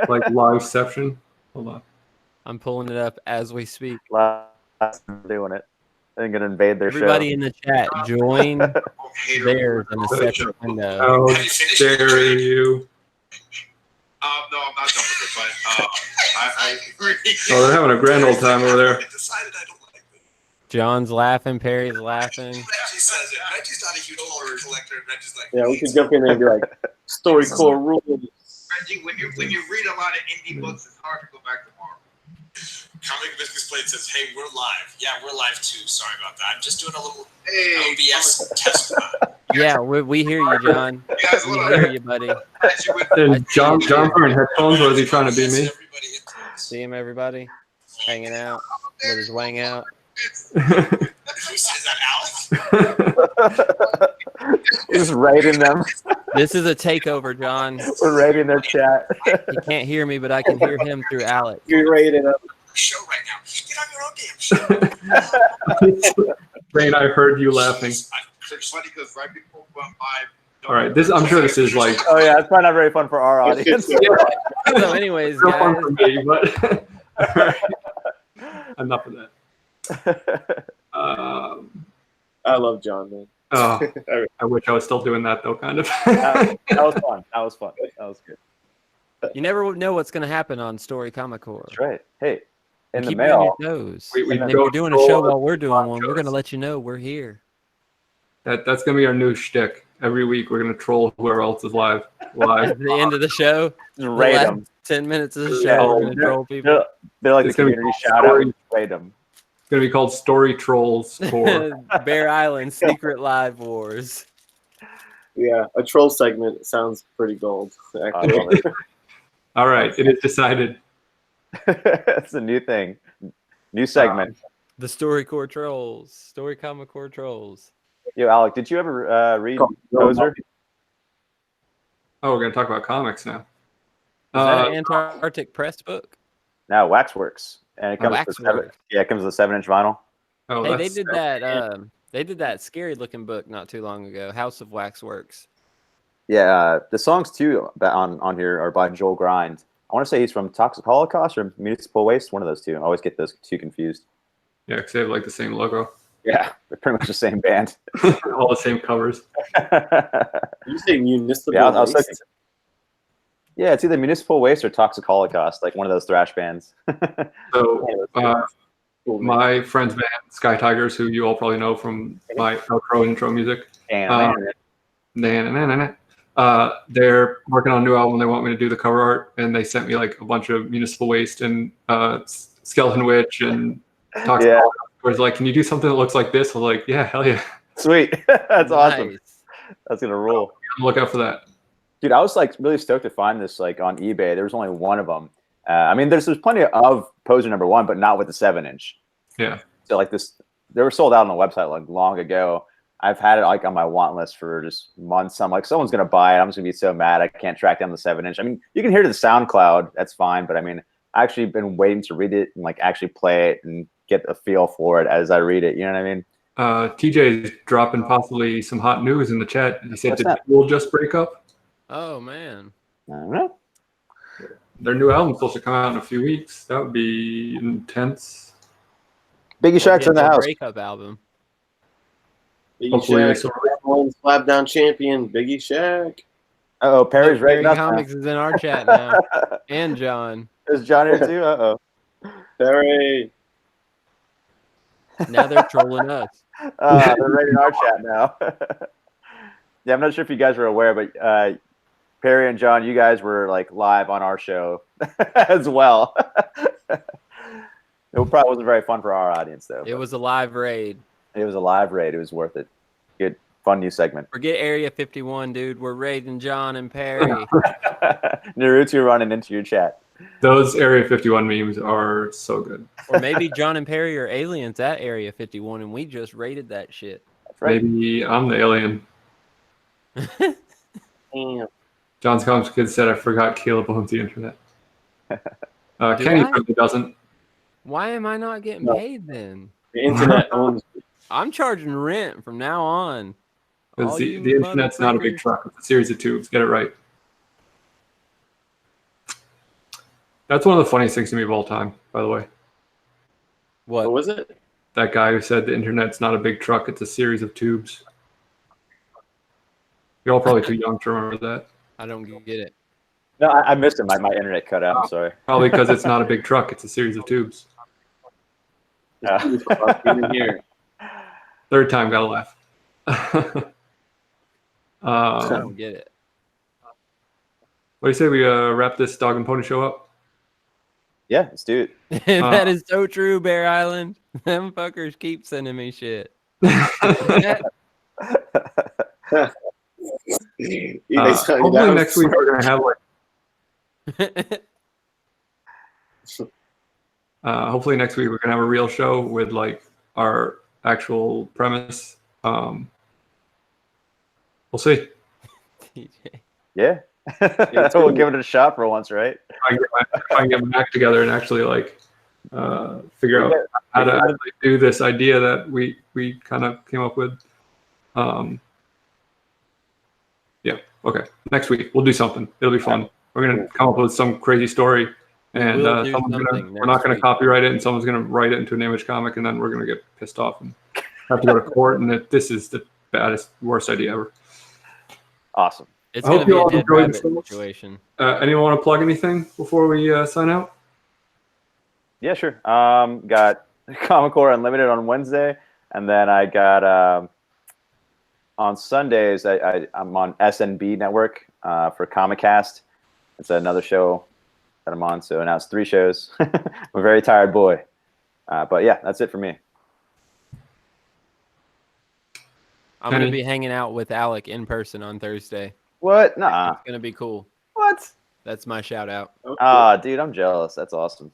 like liveception. Hold on. I'm pulling it up as we speak. Live doing it. I'm gonna invade their Everybody show. in the chat, join theirs in a separate window. How dare you? No, I'm not done with it, but I agree. Oh, they're having a grand old time over there. I decided I don't like it. John's laughing, Perry's laughing. Reggie says it. Reggie's not a huge horror collector. Reggie's like, Yeah, we could jump in there and be like, StoryCorps rules. Reggie, when you read a lot of indie books, it's hard to go back to Marvel. Comic Misexplained says, "Hey, we're live. Yeah, we're live too. Sorry about that. I'm just doing a little OBS test run." Yeah, we hear you, John. Guys, We what hear up? you, buddy. And John's wearing headphones, or is he trying to be me? See him, everybody, hanging out with his wang out. Who says that, Alex? Just raiding them. This is a takeover, John. We're raiding their chat. He can't hear me, but I can hear him through Alex. You're rated up. Show right now. Get on your own damn show. Rain, I heard you laughing. It's funny because right before we went live. All right, I'm sure this is like Oh yeah, it's probably not very fun for our audience. So, anyways, real fun guys, for me, but all right. Enough of that. I love John, man. Oh, I wish I was still doing that though, kind of. That was fun. That was fun. That was good. you never know what's going to happen on Story Comic Core. That's right. Hey, in the Keep it on mail. your toes. We And if don't you're doing a troll show other while we're doing live one, we're going to shows. let you know we're here. That's gonna be our new shtick. Every week we're gonna troll whoever else is live. At the end of the show, Just the raid last them. 10 minutes of the Yeah, show, we're going to they're- troll people. They're like It's the gonna be community called shout out. Story- Raid them. It's gonna be called Story Trolls for Bear Island Secret Live Wars. Yeah, a troll segment sounds pretty gold. I Actually. love it. all right, it is decided. It's a new thing. New segment. The Story Core Trolls. Story Comic Core Trolls. Yo, Alec, did you ever read Poser? Oh, we're gonna talk about comics now. Is that an Antarctic Press book? No, Waxworks. And it Oh, comes with seven, Waxworks. yeah, it comes with a 7-inch vinyl. Oh, Hey, they that's- did that. They did that scary looking book not too long ago. House of Waxworks. Yeah, the songs too on here are by Joel Grind. I want to say he's from Toxic Holocaust or Municipal Waste, one of those two. I always get those two confused. Yeah, because they have like the same logo, Yeah, they're pretty much the same band. all the same covers. You say municipal Yeah, I was waste? thinking- yeah, it's either Municipal Waste or Toxic Holocaust, like one of those thrash bands. So Cool, man. my friend's band, Sky Tigers, who you all probably know from my outro intro music. They're working on a new album. They want me to do the cover art, and they sent me like a bunch of Municipal Waste and Skeleton Witch and Toxic. Yeah. Where it's like, can you do something that looks like this? I was like, yeah, hell yeah. Sweet. That's awesome. Nice. That's gonna rule. Look out for that. Dude, I was like really stoked to find this like on eBay. There was only one of them. I mean, there's plenty of Poser #1, but not with the 7-inch. Yeah. So like this, they were sold out on the website like long ago. I've had it like on my want list for just months. I'm like, someone's gonna buy it. I'm just gonna be so mad I can't track down the 7-inch. I mean, you can hear the SoundCloud, that's fine, but I mean, I actually been waiting to read it and like actually play it and get a feel for it as I read it. You know what I mean? TJ is dropping possibly some hot news in the chat. He said, What's did that? Tool just break up? Oh, man. I don't know. Their new album's supposed to come out in a few weeks. That would be intense. Biggie Shaq's in the house. Breakup album. Biggie Hopefully they Shaq, sort one slap down champion, Biggie Shaq. Oh, Perry's Perry rating us. Comics is in our chat now. And John. Is John here too? Perry. Now they're trolling us. They're rating our chat now. Yeah, I'm not sure if you guys were aware, but Perry and John, you guys were like live on our show as well. It probably wasn't very fun for our audience though. It was a live raid. It was a live raid. It was worth it. Good, fun new segment. Forget Area 51, dude. We're raiding John and Perry. Naruto running into your chat. Those Area 51 memes are so good. Or maybe John and Perry are aliens at Area 51 and we just raided that shit. That's right. Maybe I'm the alien. Damn. John's Comics Kid said, I forgot Caleb owns the internet. Do Kenny I? probably doesn't. Why am I not getting No. paid then? The internet owns. I'm charging rent from now on. Because All the you internet's not a big motherfuckers. truck. It's a series of tubes. Get it right. That's one of the funniest things to me of all time, by the way. What What? was it? that guy who said the internet's not a big truck, it's a series of tubes. You're all probably too young to remember that. I don't get it. No, I missed it. My internet cut out. I'm sorry. Probably because it's not a big truck, it's a series of tubes. Here. Third time, gotta laugh. I don't get it. What do you say we wrap this dog and pony show up? Yeah, let's do it. That is so true, Bear Island. Them fuckers keep sending me shit. Hopefully next week we're gonna have hopefully next week we're gonna have a real show with like our actual premise. We'll see. TJ. Yeah. We'll give it a shot for once, right? If I can get my act together and actually like figure out how to actually do this idea that we kind of came up with. Yeah. Okay. Next week we'll do something. It'll be fun. We're gonna come up with some crazy story, and we're not gonna copyright it, and someone's gonna write it into an Image comic, and then we're gonna get pissed off and have to go to court, and this is the worst idea ever. Awesome. It's gonna be a dead rabbit situation. Anyone want to plug anything before we sign out? Yeah, sure. Got Comic Core Unlimited on Wednesday, and then I got on Sundays. I'm on SNB Network for ComicHead. It's another show that I'm on. So now it's 3 shows. I'm a very tired boy, but yeah, that's it for me. I'm gonna be hanging out with Alec in person on Thursday. What? Nah. It's gonna be cool. What? That's my shout out. Ah, dude, I'm jealous. That's awesome.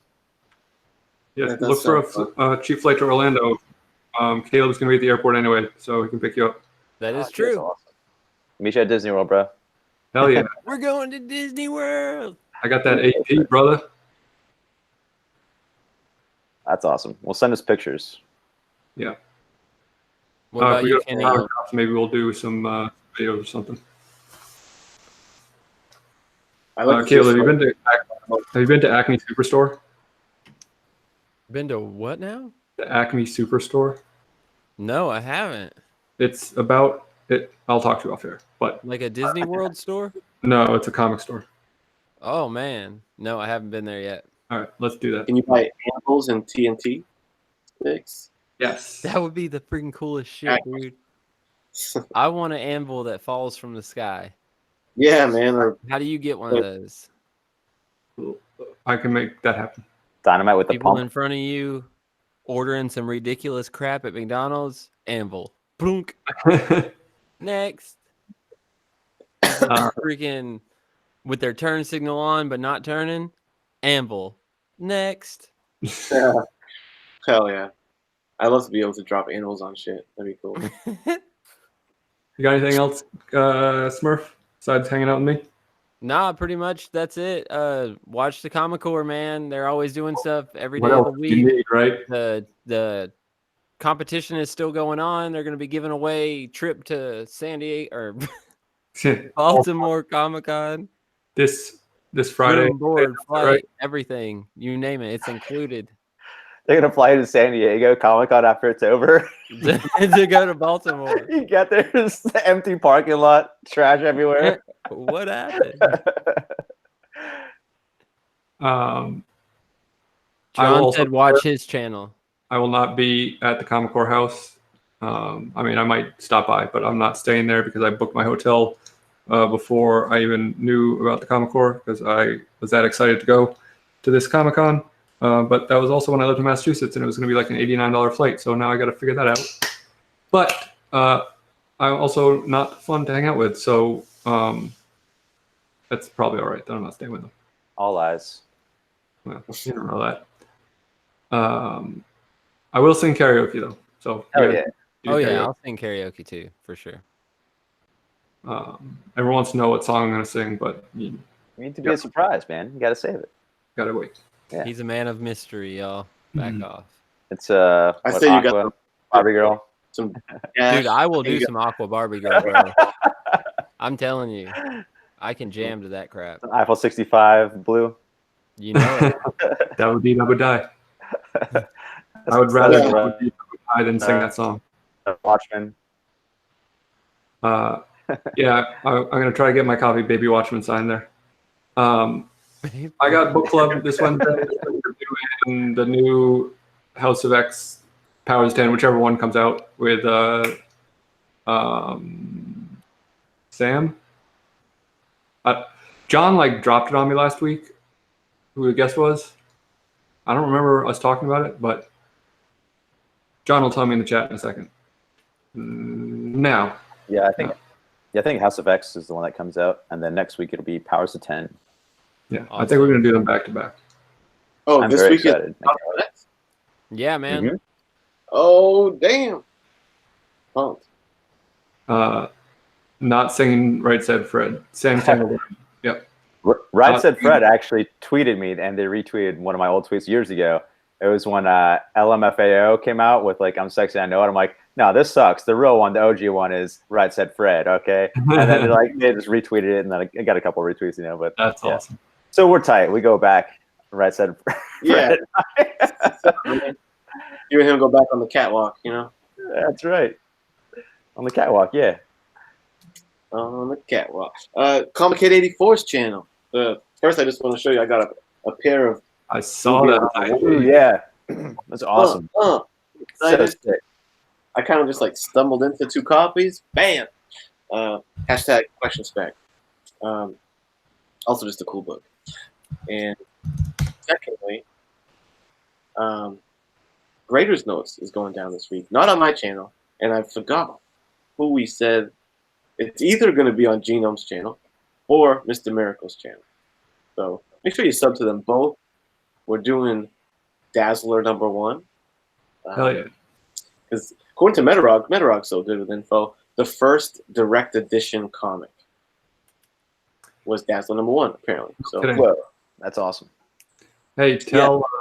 Yeah, look for a cheap flight to Orlando. Caleb's gonna be at the airport anyway, so he can pick you up. That is true. That's awesome. Meet you at Disney World, bro. Hell yeah. We're going to Disney World. I got that AP, brother. That's awesome. Well, send us pictures. Yeah. What about you, Kenny? Maybe we'll do some videos or something. Caleb, have you been to Acme Superstore? Been to what now? The Acme Superstore. No, I haven't. It's about it. I'll talk to you off here, but like a Disney World store? No, it's a comic store. Oh man, no, I haven't been there yet. All right, let's do that. Can you buy anvils and TNT sticks? Yes. That would be the freaking coolest shit, dude. I want an anvil that falls from the sky. Yeah, man. How do you get one of those? I can make that happen. Dynamite with the people pump. in front of you ordering some ridiculous crap at McDonald's. Anvil. Plunk. Next. Freaking with their turn signal on but not turning. Anvil. Next. Hell yeah. I'd love to be able to drop anvils on shit. That'd be cool. You got anything else, Smurph, besides hanging out with me? Nah, pretty much that's it. Watch the Comic Core, man. They're always doing stuff every day What of else the do you week. need, right? The competition is still going on. They're going to be giving away trip to San Diego or Baltimore Comic-Con. This Friday. Room, board, flight, right? everything. You name it. It's included. They're gonna fly to San Diego Comic-Con after it's over. To go to Baltimore. You get there, it's the empty parking lot, trash everywhere. What happened? I John will said watch his channel. I will not be at the Comic Core house. I mean, I might stop by, but I'm not staying there because I booked my hotel before I even knew about the Comic Core because I was that excited to go to this Comic-Con. But that was also when I lived in Massachusetts, and it was going to be like an $89 flight. So now I got to figure that out. But I'm also not fun to hang out with, so that's probably all right. Then I'm not staying with them. All eyes. Well, you don't know that. I will sing karaoke though. So yeah. Oh yeah, I'll sing karaoke too for sure. Everyone wants to know what song I'm going to sing, but you need to be a surprise, man. You got to save it. Got to wait. Yeah. He's a man of mystery, y'all. Back off. It's I say you got Barbie girl. Some dude, I will do some Aqua Barbie girl, bro. I'm telling you, I can jam to that crap. Eiffel 65 blue. You know it. That would die. I would rather I didn't sing that song. Watchmen. Yeah, I'm gonna try to get my copy of Baby Watchmen signed there. I got book club this Wednesday. We're doing the new House of X, Powers 10, whichever one comes out with Sam. John like dropped it on me last week. Who the guest was? I don't remember us talking about it, but John will tell me in the chat in a second. Now. Yeah, I think House of X is the one that comes out, and then next week it'll be Powers of 10. Yeah, awesome. I think we're gonna do them back to back. Oh, I'm this very week excited. is Yeah, man. Mhm. Oh, damn. Pumped. Not singing Right Said Fred. Sam Campbell. Yep. Right Said Fred actually tweeted me, and they retweeted one of my old tweets years ago. It was when LMFAO came out with like "I'm Sexy, I Know It." I'm like, no, this sucks. The real one, the OG one, is Right Said Fred. Okay, and then they just retweeted it, and then I got a couple of retweets, But that's awesome. So we're tight. We go back. Right Said Fred. Yeah. You and him go back on the catwalk, That's right. On the catwalk, yeah. On the catwalk. ComicHead 84's channel. First, I just want to show you. I got a pair of. I saw that. Ooh, yeah, that's awesome. So sick. I kind of just like stumbled into 2 copies. Bam. Hashtag question spec. Also, just a cool book. And secondly, Graders Notes is going down this week. Not on my channel, and I forgot who we said. It's either going to be on Genome's channel or Mr. Miracle's channel. So make sure you sub to them both. We're doing Dazzler #1. Hell yeah. Because according to Metarog's so good with info, the first direct edition comic was Dazzler #1, apparently. So whoa, that's awesome. Hey, tell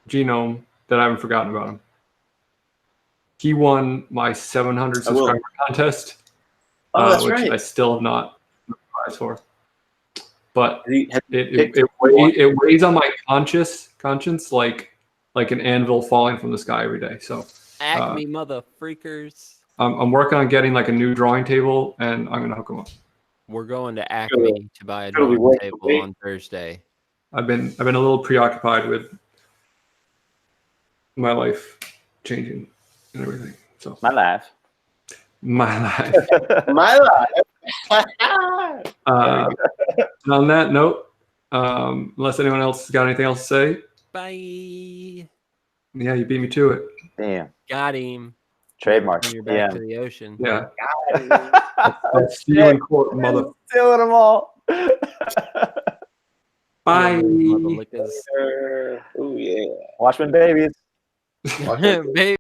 Genome that I haven't forgotten about him. He won my 700 subscriber contest, that's which right. I still have not prize for. But it weighs on my conscience like an anvil falling from the sky every day. So Acme mother freakers. I'm working on getting like a new drawing table, and I'm gonna hook them up. We're going to Acme to buy a drawing table on Thursday. I've been a little preoccupied with my life changing and everything. So my life. My life. And on that note, unless anyone else has got anything else to say, bye. Yeah, you beat me to it. Damn. Got him. Trademark. Turn your back to the ocean. Yeah. That's you in court, mother. Stealing them all. Bye. Oh yeah. Watchmen babies. Baby.